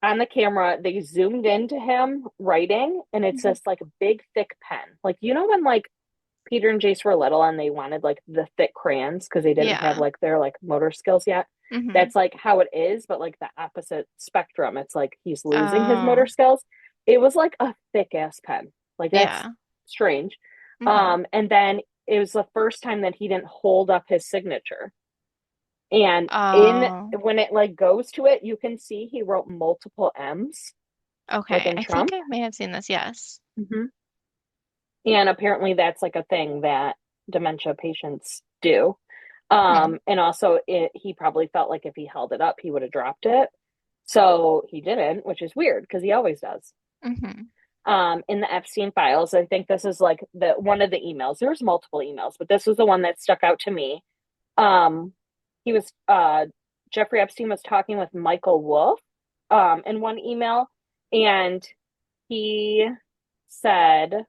on the camera they zoomed into him writing, and it's Hmm. this like big thick pen. Like when like Peter and Jace were little and they wanted like the thick crayons because they didn't have Yeah. like their like motor skills yet. Hmm. That's like how it is, but like the opposite spectrum. It's like he's losing his motor Oh, skills. It was like a thick ass pen. Like that's yeah. strange. Hmm. And then it was the first time that he didn't hold up his signature. And in Oh, when it like goes to it, you can see he wrote multiple M's, like okay. in I think Trump. I may have seen this. Yes. Hmm. And apparently that's like a thing that dementia patients do. Hmm. And also he probably felt like if he held it up, he would have dropped it. So he didn't, which is weird because he always does. Hmm. In the Epstein files, I think this is like the one of the emails. There's multiple emails, but this was the one that stuck out to me. Um, he was Jeffrey Epstein was talking with Michael Wolff in one email, and he said,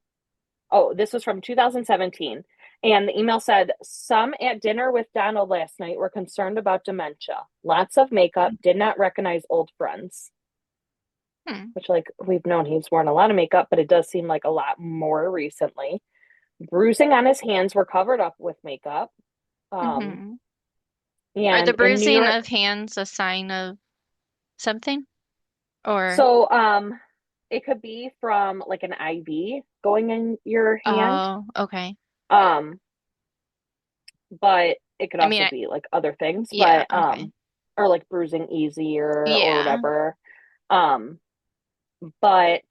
"Oh, this was from 2017." And the email said, "Some at dinner with Donald last night were concerned about dementia. Lots of makeup, did not recognize old friends." Hmm. Which, like, we've known he's worn a lot of makeup, but it does seem like a lot more recently. Bruising on his hands were covered up with makeup. Um, Hmm. Are the and in New bruising of York, hands a sign of something? Or, so it could be from like an IV going in your hand. oh, okay. Um, but it could I mean, also be like other things, yeah, okay. or like bruising easier or Yeah. whatever. Um, but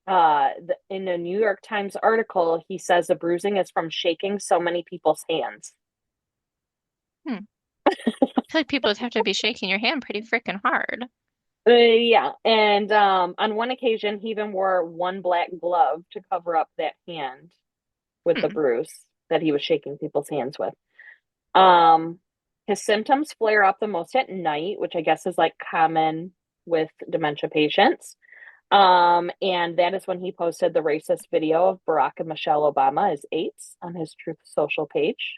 in a New York Times article, he says the bruising is from shaking so many people's hands. Hmm. I feel like people would have to be shaking your hand pretty freaking hard. Yeah, and on one occasion, he even wore one black glove to cover up that hand with the Hmm. bruise that he was shaking people's hands with. Um, his symptoms flare up the most at night, which I guess is like common with dementia patients. And that is when he posted the racist video of Barack and Michelle Obama as apes on his Truth Social page.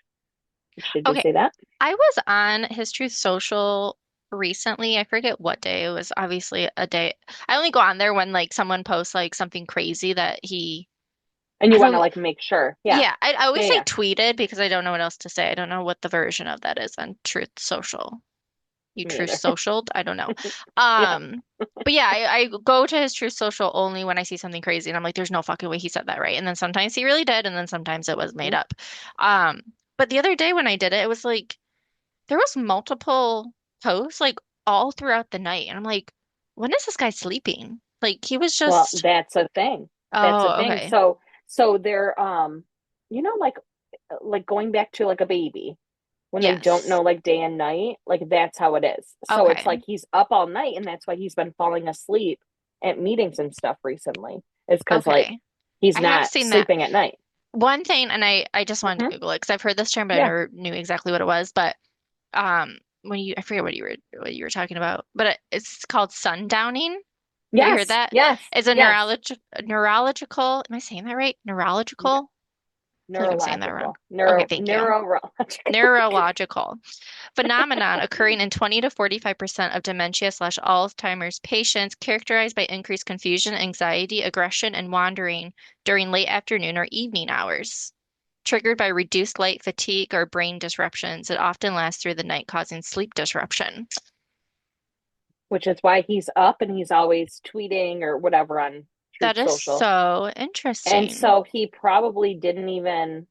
Should you Okay. say that? I was on his Truth Social recently. I forget what day. It was obviously a day. I only go on there when like someone posts like something crazy that And I you want to don't, like make sure. Yeah. yeah, I always Yeah, say yeah. tweeted because I don't know what else to say. I don't know what the version of that is on Truth Social. You Me Truth either. Socialed? I don't know. Yeah. Um, but yeah, I go to his Truth Social only when I see something crazy and I'm like, there's no fucking way he said that right. And then sometimes he really did, and then sometimes it was made Mhm. up. Um, but the other day when I did it, it was like there was multiple posts like all throughout the night, and I'm like, when is this guy sleeping? Like he was Well, just, that's a thing. That's a oh, thing. okay. So they're you know, like going back to like a baby when they don't Yes. know like day and night, like that's how it is. So it's Okay. like he's up all night, and that's why he's been falling asleep at meetings and stuff recently. Is because like Okay. he's I have not seen that. sleeping at night. One thing, and I just wanted to Hmm. Google it because I've heard this term, but I Yeah. never knew exactly what it was. But when you I forget what you were talking about, but it's called sundowning. Have you heard Yes. that? Yes. It's a Yes. neurological, am I saying that right? Neurological? I feel like I'm saying that wrong. Neurological, Okay, thank you. neurological. Neurological phenomenon occurring in 20 to 45% of dementia/Alzheimer's patients, characterized by increased confusion, anxiety, aggression, and wandering during late afternoon or evening hours. Triggered by reduced light, fatigue, or brain disruptions, it often lasts through the night, causing sleep disruption. Which is why he's up and he's always tweeting or whatever on That Truth is Social. so And interesting. so he probably didn't even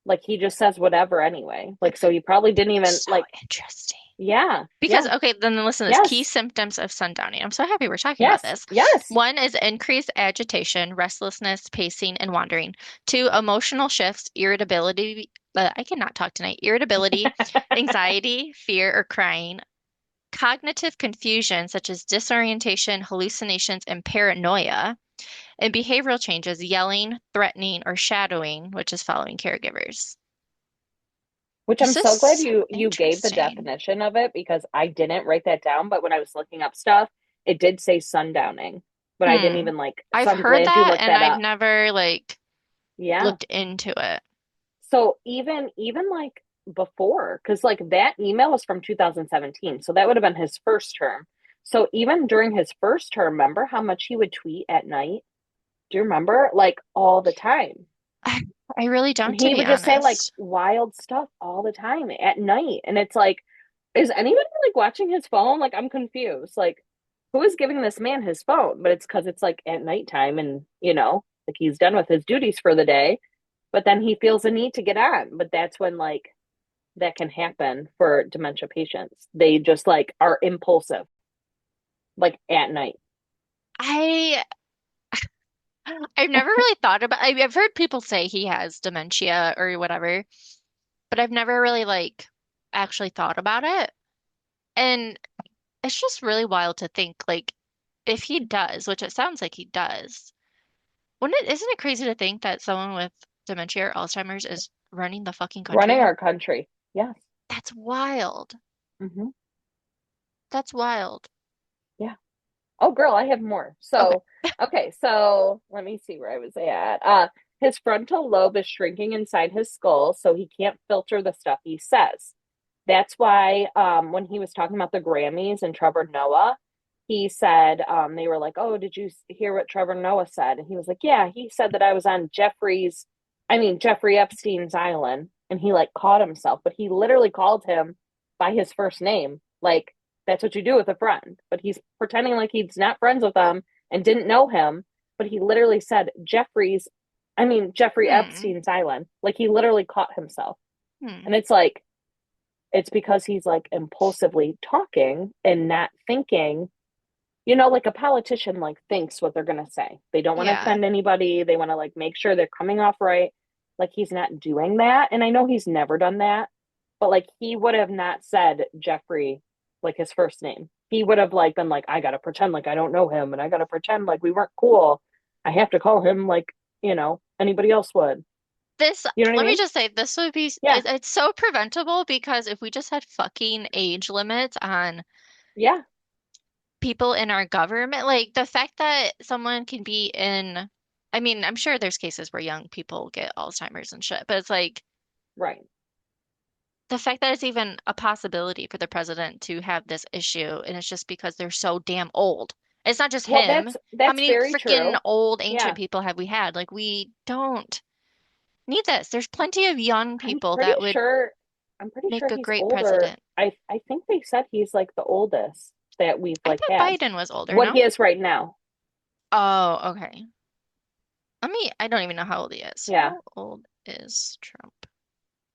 like he just says whatever anyway. Like so he probably didn't even So like interesting. yeah, Because, yeah, okay, then listen to this. Key yes, symptoms of sundowning. I'm so happy we're talking about yes, this. yes. One is increased agitation, restlessness, pacing, and wandering. Two, emotional shifts, irritability. I cannot talk tonight. Irritability, anxiety, fear, or crying. Cognitive confusion, such as disorientation, hallucinations, and paranoia. And behavioral changes, yelling, threatening, or shadowing, which is following caregivers. Which I'm This is so glad so you gave the interesting. definition of it because I didn't write that down, but when I was looking up stuff, it did say sundowning, but I didn't Hmm. even like, I've so I'm heard glad you that looked and that I've up. never like Yeah. looked into it. So even like before, because like that email was from 2017, so that would have been his first term. So even during his first term, remember how much he would tweet at night? Do you remember? Like all the time. I, I really And don't, to he be would just say like honest. wild stuff all the time at night. And it's like, is anyone like watching his phone? Like I'm confused. Like who is giving this man his phone? But it's because it's like at nighttime and like he's done with his duties for the day, but then he feels a need to get on. But that's when like that can happen for dementia patients. They just like are impulsive, like at night. I I've never really thought about I've heard people say he has dementia or whatever, but I've never really like actually thought about it. And it's just really wild to think like if he does, which it sounds like he does, isn't it crazy to think that someone with dementia or Alzheimer's is running the fucking Running country? our country. Yes. That's wild. Hmm. That's wild. Yeah. Oh, girl, I have more. Okay. Okay, so let me see where I was at. His frontal lobe is shrinking inside his skull, so he can't filter the stuff he says. That's why when he was talking about the Grammys and Trevor Noah, he said they were like, "Oh, did you hear what Trevor Noah said?" And he was like, "Yeah, he said that I was on Jeffrey Epstein's island," and he like caught himself, but he literally called him by his first name, like that's what you do with a friend. But he's pretending like he's not friends with him and didn't know him, but he literally said Jeffrey Hmm. Epstein's island. Like he literally caught himself. Hmm. And it's like it's because he's like impulsively talking and not thinking, like a politician like thinks what they're gonna say. They don't want to Yeah. offend anybody. They want to like make sure they're coming off right. Like he's not doing that. And I know he's never done that, but like he would have not said Jeffrey like his first name. He would have like been like, I gotta pretend like I don't know him and I gotta pretend like we weren't cool. I have to call him like, anybody else would. This, You know what I let me mean? just say, this would be, Yeah. it's so preventable because if we just had fucking age limits on Yeah. people in our government, like the fact that someone can be in, I mean, I'm sure there's cases where young people get Alzheimer's and shit, but it's like Right. the fact that it's even a possibility for the president to have this issue, and it's just because they're so damn old. It's not just Well, him. How that's many very freaking true. old ancient Yeah. people have we had? Like, we don't need this. There's plenty of young I'm people pretty that would sure I'm pretty make sure a he's great older. president. I think they said he's like the oldest that we've I like thought had. Biden was older, What no? he is right now. Oh, okay. I don't even know how old he is. Yeah. How old is Trump?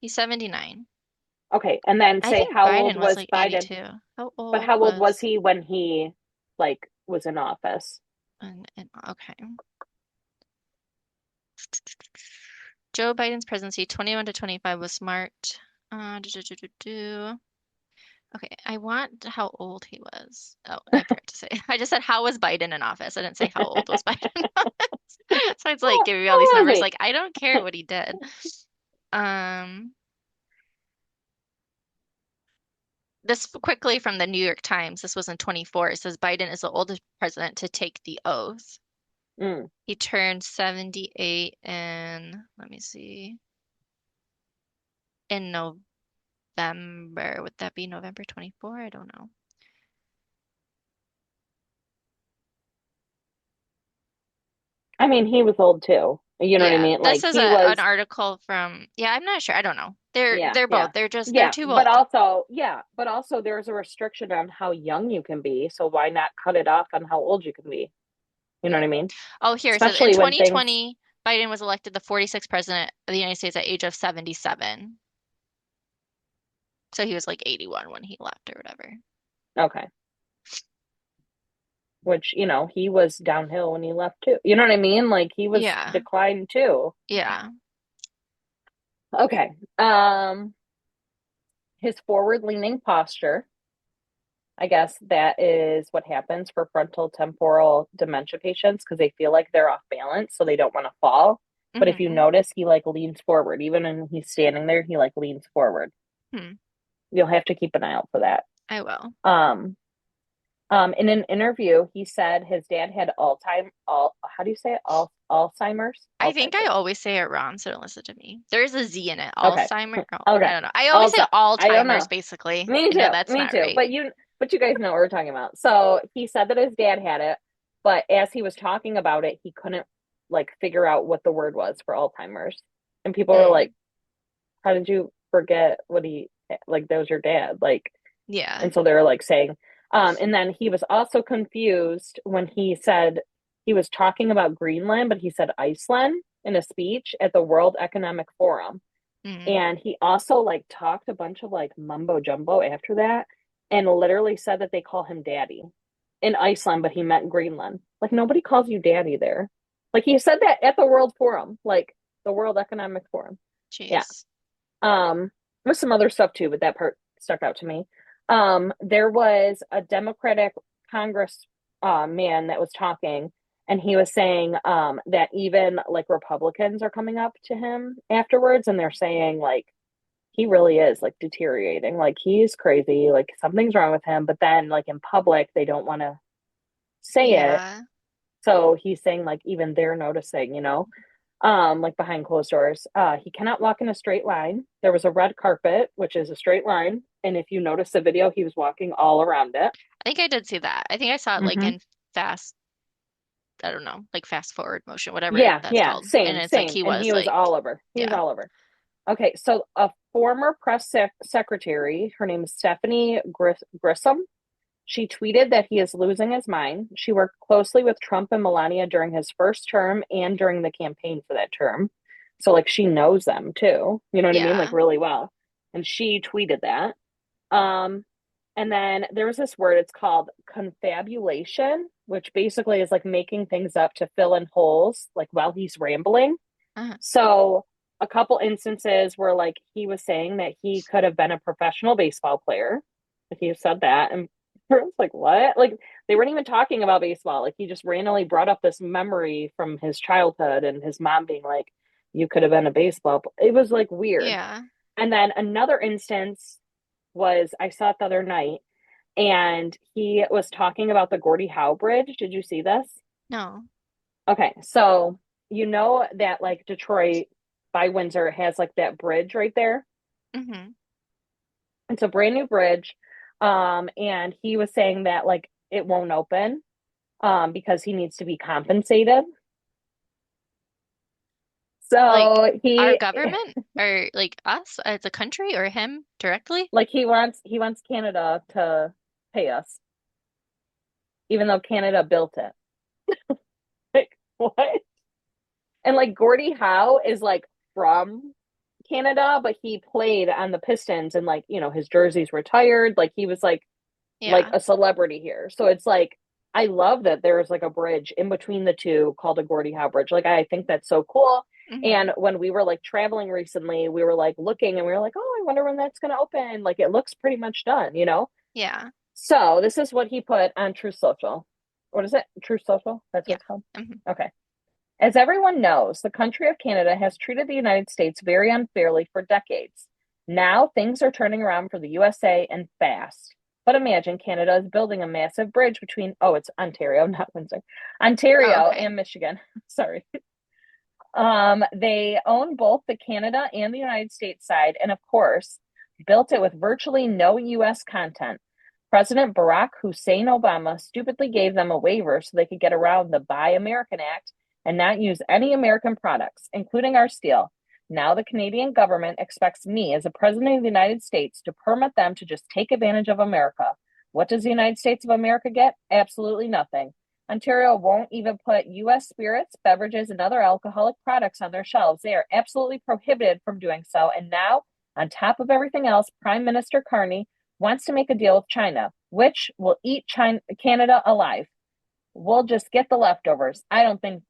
He's 79. Okay. And then I say think how old Biden was was like Biden? 82. How But old how old was was, he when he like was in office? okay. Joe Biden's presidency, 21 to 25 was smart. Do, do, do, do, do. Okay, I want how old he was. Oh, I forgot to say. I just said how was Biden in office. I didn't say how old was Biden. So it's like giving me all these How was numbers. he? Like I don't care what he did. Um, this quickly from the New York Times. This was in 24. It says Biden is the oldest president to take the oath. Mm. He turned 78 in, let me see, in November. Would that be November 24? I don't know. I mean, he was old too. You know what I Yeah, mean? this Like is he an was, article from, yeah, I'm not sure. I don't know. yeah, They're yeah. both. They're Yeah, too old. but also there's a restriction on how young you can be, so why not cut it off on how old you can be? You know what I Mm. mean? Oh, here it says in Especially when things 2020, Biden was elected the 46th president of the United States at age of 77. So he was like 81 when he left or whatever. okay. Which, he was downhill when he left too. You know what I mean? Like he was Yeah. declined too. Yeah. Okay. His forward-leaning posture, I guess that is what happens for frontal temporal dementia patients because they feel like they're off balance, so they don't want to fall. But if you Hmm. notice, he like leans forward. Even when he's standing there, he like leans forward. Hmm. You'll have to keep an eye out for that. I will. Um, in an interview, he said his dad had how do you say it? Alzheimer's? I think I Alzheimer's. always say it wrong, so don't listen to me. There's a Z in it. Okay. Alzheimer. Oh, Okay. I don't know. I always say Also, I don't Alzheimer's, know. basically. Me I know too. that's Me not too. right. But you guys know what we're talking about. So he said that his dad had it, but as he was talking about it, he couldn't like figure out what the word was for Alzheimer's. And people were like, Mm. "How did you forget what he like? That was your dad." Like, Yeah. and so they were like saying, and then he was also confused when he said he was talking about Greenland, but he said Iceland in a speech at the World Economic Forum. Mm, And he also like talked a bunch of like mumbo jumbo after that and literally said that they call him daddy in Iceland, but he meant Greenland. Like nobody calls you daddy there. Like he said that at the World Forum, like the World Economic Forum. Yeah. jeez. With some other stuff too, but that part stuck out to me. There was a Democratic Congress man that was talking, and he was saying that even like Republicans are coming up to him afterwards, and they're saying like he really is like deteriorating, like he's crazy, like something's wrong with him. But then like in public, they don't want to say it, Yeah. so he's saying like even they're noticing, like behind closed doors. He cannot walk in a straight line. There was a red carpet, which is a straight line. And if you notice the video, he was walking all around it. I think I did see that. I think I saw it like Mm-hmm. in fast, I don't know, like fast forward motion, whatever Yeah, that's yeah, called. And same, it's like same. he And was he was like, all over. He was yeah. all over. Okay, so a former secretary, her name is Stephanie Grissom. She tweeted that he is losing his mind. She worked closely with Trump and Melania during his first term and during the campaign for that term. So, like, she knows them too. You know what I mean? Like, Yeah. really well. And she tweeted that. Um, and then there was this word, it's called confabulation, which basically is like making things up to fill in holes, like while he's rambling. Uh-huh. So, a couple instances where like he was saying that he could have been a professional baseball player. Like he said that, and I was like, what? Like they weren't even talking about baseball. Like he just randomly brought up this memory from his childhood and his mom being like, you could have been a baseball. It was like weird. Yeah. And then another instance was I saw it the other night, and he was talking about the Gordie Howe Bridge. Did you see this? No. Okay, so you know that like Detroit by Windsor has like that bridge right there. Mm-hmm. It's a brand new bridge. And he was saying that like it won't open because he needs to be compensated. Like So our he government or like us as a country or him directly? like he wants Canada to pay us, even though Canada built it. Like what? And like Gordie Howe is like from Canada, but he played on the Pistons and like, his jersey's retired. Like he was like Yeah. a celebrity here. So it's like I love that there's like a bridge in between the two called a Gordie Howe Bridge. Like I think that's so cool. Mm-hmm. And when we were like traveling recently, we were like looking and we were like, oh, I wonder when that's gonna open. Like it looks pretty much done. Yeah. So this is what he put on True Social. What is it? True Social? That's what Yeah. it's called. Mm-hmm. Okay. As everyone knows, the country of Canada has treated the United States very unfairly for decades. Now things are turning around for the USA and fast. But imagine Canada is building a massive bridge between, oh, it's Ontario, not Windsor, Oh, Ontario okay. and Michigan. Sorry. They own both the Canada and the United States side, and of course, built it with virtually no US content. President Barack Hussein Obama stupidly gave them a waiver so they could get around the Buy American Act and not use any American products, including our steel. Now the Canadian government expects me, as a president of the United States, to permit them to just take advantage of America. What does the United States of America get? Absolutely nothing. Ontario won't even put U.S. spirits, beverages, and other alcoholic products on their shelves. They are absolutely prohibited from doing so. And now, on top of everything else, Prime Minister Carney wants to make a deal with China, which will eat Canada alive. We'll just get the leftovers. I don't think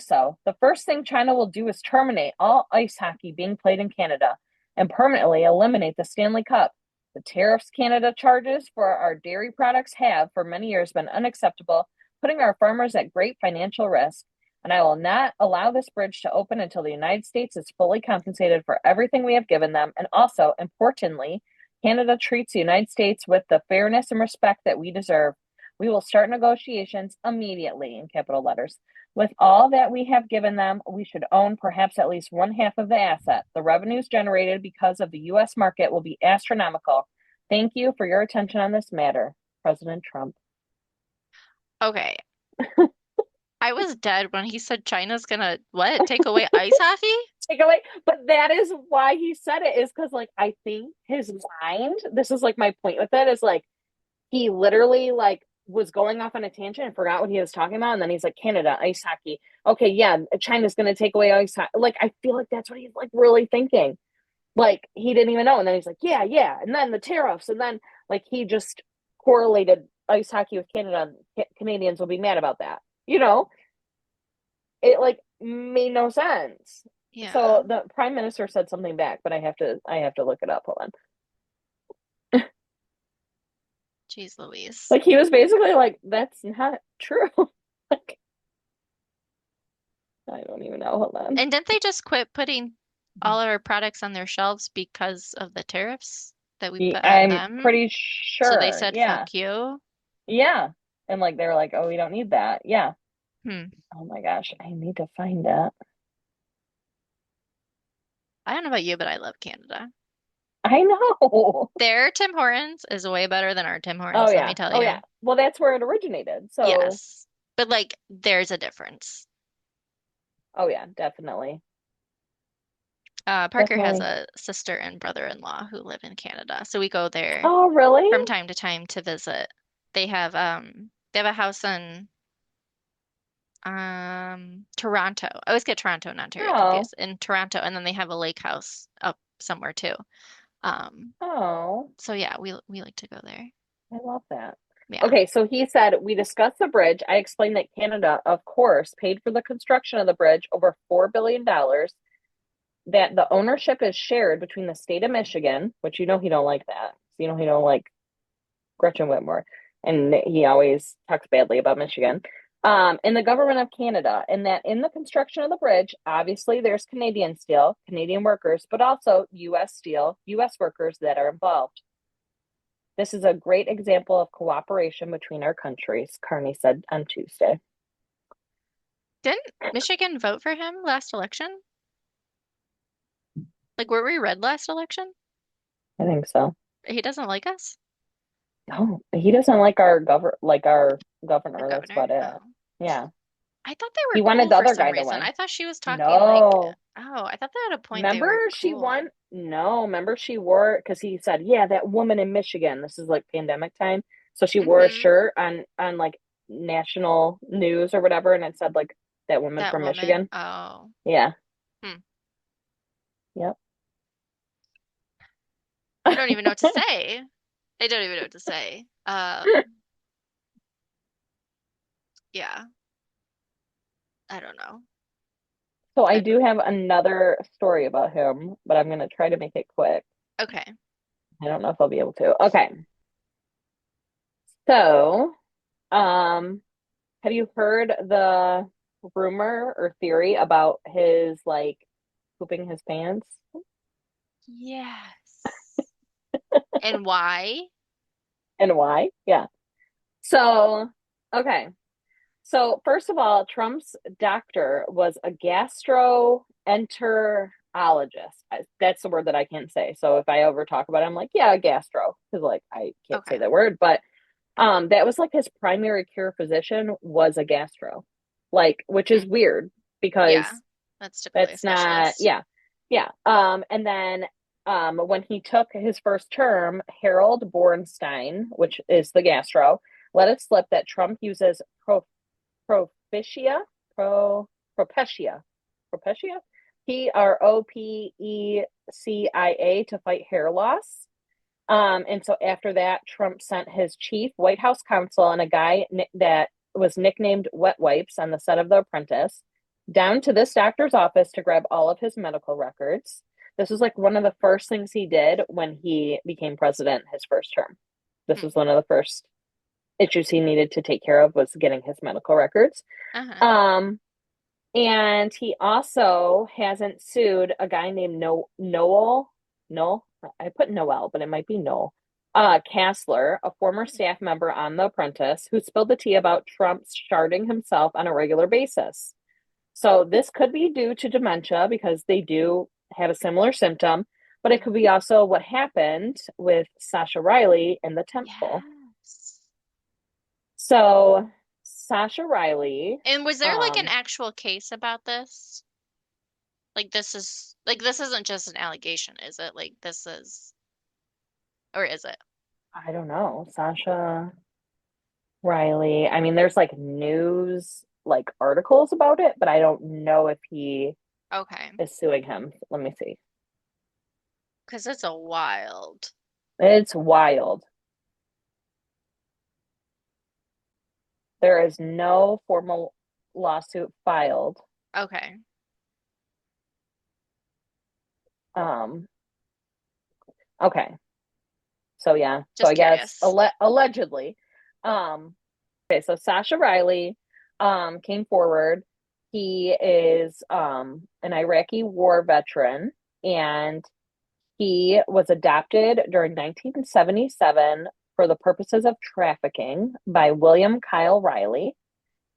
so. The first thing China will do is terminate all ice hockey being played in Canada and permanently eliminate the Stanley Cup. The tariffs Canada charges for our dairy products have for many years been unacceptable, putting our farmers at great financial risk. And I will not allow this bridge to open until the United States is fully compensated for everything we have given them. And also, importantly, Canada treats the United States with the fairness and respect that we deserve. We will start negotiations immediately in capital letters. With all that we have given them, we should own perhaps at least one half of the asset. The revenues generated because of the U.S. market will be astronomical. Thank you for your attention on this matter, President Trump. Okay. I was dead when he said China's gonna what? Take away ice hockey? Take away, but that is why he said it, is because like I think his mind, this is like my point with it, is like he literally like was going off on a tangent and forgot what he was talking about, and then he's like, Canada ice hockey, okay, yeah, China's gonna take away ice hockey. Like I feel like that's what he's like really thinking. Like he didn't even know. And then he's like, yeah, yeah. And then the tariffs. And then like he just correlated ice hockey with Canada. Canadians will be mad about that. You know, it like made no sense. Yeah. So the prime minister said something back, but I have to look it up. Hold on. Jeez Louise. Like he was basically like, that's not true. Like I don't even know. Hold on. And didn't they just quit putting all of our products on their shelves because of the tariffs that we put on I'm them? pretty So they sure. said, Yeah. fuck you. Yeah. And like they're like, oh, we don't need that. Yeah. Hmm. Oh my gosh, I need to find it. I don't know about you, but I love Canada. I know. Their Tim Hortons is way better than our Tim Oh Hortons, let me yeah. tell Oh yeah. you. Well, that's where it originated. So, Yes. But like, there's a difference. oh yeah, definitely. Parker has Definitely. a sister and brother-in-law who live in Canada, so we go there Oh, really? from time to time to visit. They have a house in Toronto. I always get Toronto and Ontario Oh. confused. In Toronto, and then they have a lake house up somewhere too. Um, Oh. so yeah, we like to go there. I love that. Yeah. Okay, so he said, we discussed the bridge. I explained that Canada, of course, paid for the construction of the bridge over $4 billion, that the ownership is shared between the state of Michigan, which you know he don't like that. You know he don't like Gretchen Whitmore, and he always talks badly about Michigan. In the government of Canada, and that in the construction of the bridge, obviously there's Canadian steel, Canadian workers, but also U.S. steel, U.S. workers that are involved. This is a great example of cooperation between our countries, Carney said on Tuesday. Didn't Michigan vote for him last election? Like, were we red last election? I think so. He doesn't like us? No, he doesn't like our Our governor. That's governor? about it. Oh. Yeah, I thought they he were wanted cool the for other some guy to reason. win. I thought she was talking like, No, oh, I thought that at a point they remember were she won? cool. No, remember she wore because he said, yeah, that woman in Michigan. This is like pandemic time, so she wore a Mm-hmm. shirt on like national news or whatever, and it said like that woman That from woman. Michigan. Oh. Yeah, Hmm. yep. I don't even know what to say. I don't even know what to say. Yeah, I don't know. So I I do don't. have another story about him, but I'm gonna try to make it quick. Okay. I don't know if I'll be able to. Okay, so um, have you heard the rumor or theory about his like pooping his pants Yes. And why? and why? Yeah. So, okay. So, first of all, Trump's doctor was a gastroenterologist. That's the word that I can't say. So, if I ever talk about it, I'm like, yeah, gastro, because like I can't say Okay. that word. But that was like his primary care physician was a gastro, like, which Hmm. is weird Yeah, because that's typically a that's not, specialist. yeah, yeah. And then when he took his first term, Harold Bornstein, which is the gastro, let it slip that Trump uses propecia, propecia, propecia, PROPECIA to fight hair loss. And so after that, Trump sent his chief White House counsel and a guy that was nicknamed Wet Wipes on the set of The Apprentice down to this doctor's office to grab all of his medical records. This was like one of the first things he did when he became president his first term. This was Hmm. one of the first issues he needed to take care of was getting his medical records. Uh-huh. Um, and he also hasn't sued a guy named Noel. I put Noel, but it might be Noel. Kassler, a former staff member on The Apprentice, who spilled the tea about Trump sharding himself on a regular basis. So this could be due to dementia because they do have a similar symptom, but it could be also what happened with Sasha Riley in the temple. Yes. So Sasha Riley, And was there like an um, actual case about this? Like this isn't just an allegation, is it? Like this is, or is it? I don't know, Sasha Riley. I mean, there's like news, like articles about it, but I don't know if he Okay. is suing him. Let me see. because it's a wild. It's wild. There is no formal lawsuit filed. Okay, Um, okay. So yeah. So just I guess curious. allegedly. Um, okay, so Sasha Riley came forward. He is an Iraqi war veteran, and he was adopted during 1977 for the purposes of trafficking by William Kyle Riley.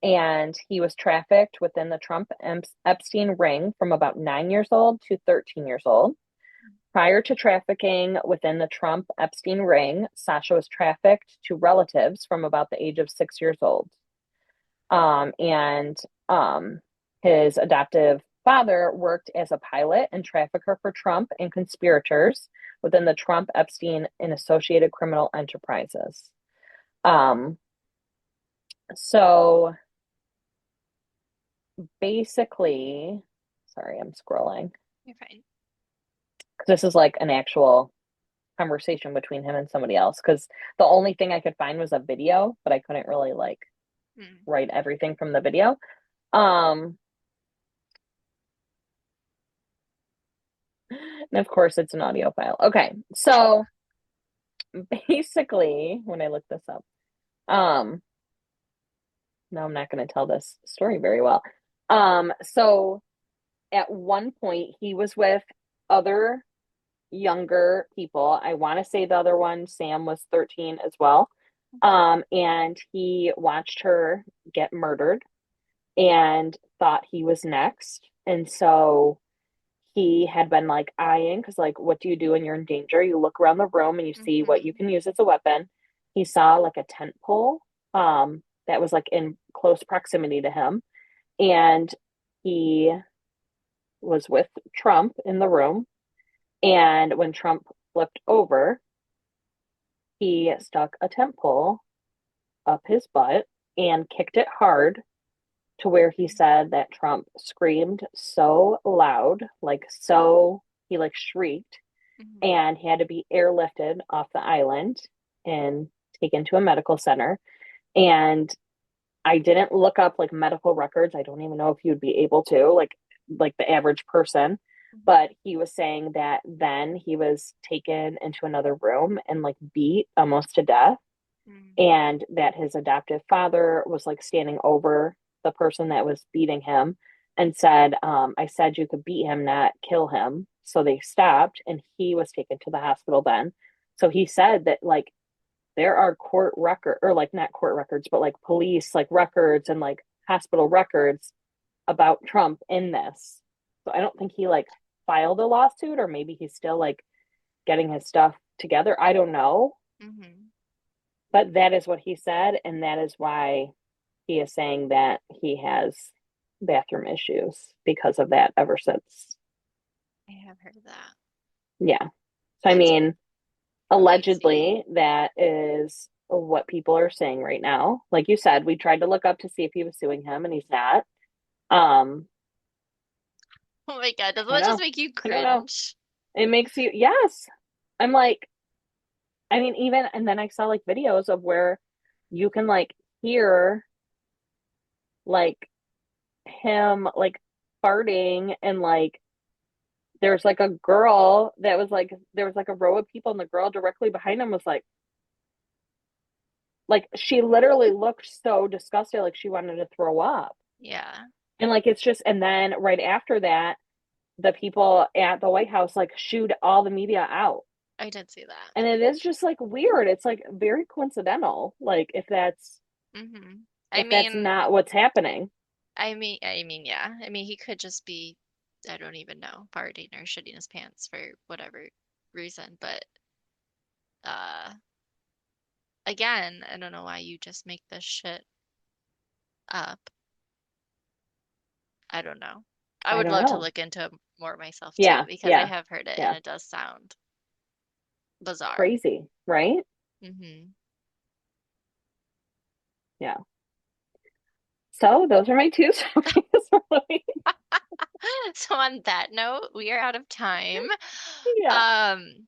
And he was trafficked within the Trump Epstein ring from about 9 years old to 13 years old. Prior to trafficking within the Trump Epstein ring, Sasha was trafficked to relatives from about the age of 6 years old. And his adoptive father worked as a pilot and trafficker for Trump and conspirators within the Trump, Epstein, and associated criminal enterprises. Um, so basically, sorry, I'm scrolling You're fine. because this is like an actual conversation between him and somebody else. Because the only thing I could find was a video, but I couldn't really like Hmm. write everything from the video. Um, and of course, it's an audio file. Okay, so basically, when I look this up, um, no, I'm not going to tell this story very well. So at one point, he was with other younger people. I want to say the other one, Sam, was 13 as well. And he watched her get murdered and thought he was next. And so he had been like eyeing, because like, what do you do when you're in danger? You look around the room and you see what you Hmm. can use as a weapon. He saw like a tent pole that was like in close proximity to him. And he was with Trump in the room. And when Trump flipped over, he stuck a tent pole up his butt and kicked it hard to where he said that Trump screamed so loud, like so he like shrieked, Hmm. and he had to be airlifted off the island and taken to a medical center. And I didn't look up like medical records. I don't even know if you'd be able to, like the average person. Hmm. But he was saying that then he was taken into another room and like beat almost to death, Hmm. and that his adoptive father was like standing over the person that was beating him and said, I said you could beat him, not kill him. So they stopped and he was taken to the hospital then. So he said that like there are court record, or like not court records, but like police like records and like hospital records about Trump in this. So I don't think he like filed a lawsuit, or maybe he's still like getting his stuff together. I don't know. Hmm. But that is what he said, and that is why he is saying that he has bathroom issues because of that ever since. I have heard that. Yeah. So, I That's mean, crazy. allegedly, that is what people are saying right now. Like you said, we tried to look up to see if he was suing him, and he's not. Um, Oh my God, I doesn't don't that just know. make you I don't know. cringe? It makes you, yes. I'm like, I mean, even, and then I saw like videos of where you can like hear like him like farting, and like there's like a girl that was like there was like a row of people, and the girl directly behind him was like she literally looked so disgusted, like she wanted to throw up. Yeah, And like it's just, and then right after that, the people at the White House like shooed all the media out. I did see that. And it is just like weird. It's like very coincidental, like Hmm. I if that's mean, not what's happening. yeah. I mean, he could just be, I don't even know, farting or shitting his pants for whatever reason. But uh, again, I don't know why you just make this shit up. I don't know. I I would don't love to know. look into it more myself too, Yeah, because I yeah, have heard it and yeah. it does sound bizarre. Crazy, right? Hmm. Yeah. So those are my two stories for the week. So on that note, we are out of time. Yeah. Um,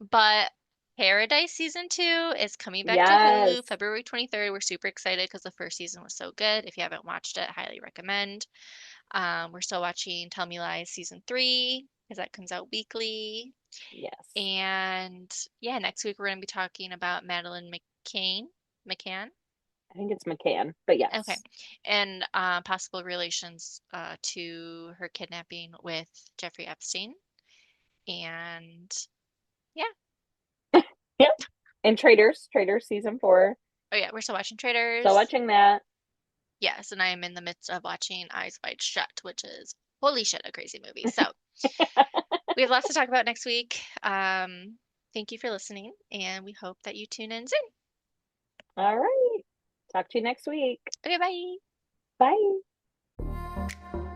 but Paradise season 2 is coming back to Yes. Hulu February 23rd. We're super excited because the first season was so good. If you haven't watched it, highly recommend. We're still watching Tell Me Lies season 3 because that comes out weekly. Yes. And yeah, next week we're going to be talking about Madeline McCann. I think it's McCann, but Okay. yes. And possible relations to her kidnapping with Jeffrey Epstein. And yeah. Yep. And Traders season 4. Oh yeah, we're still watching So Traders. watching that. Yes, and I am in the midst of watching Eyes Wide Shut, which is holy shit, a crazy movie. So we have lots to talk about next week. Thank you for listening, and we hope that you tune in soon. All right. Talk to you next week. Okay, bye. Bye.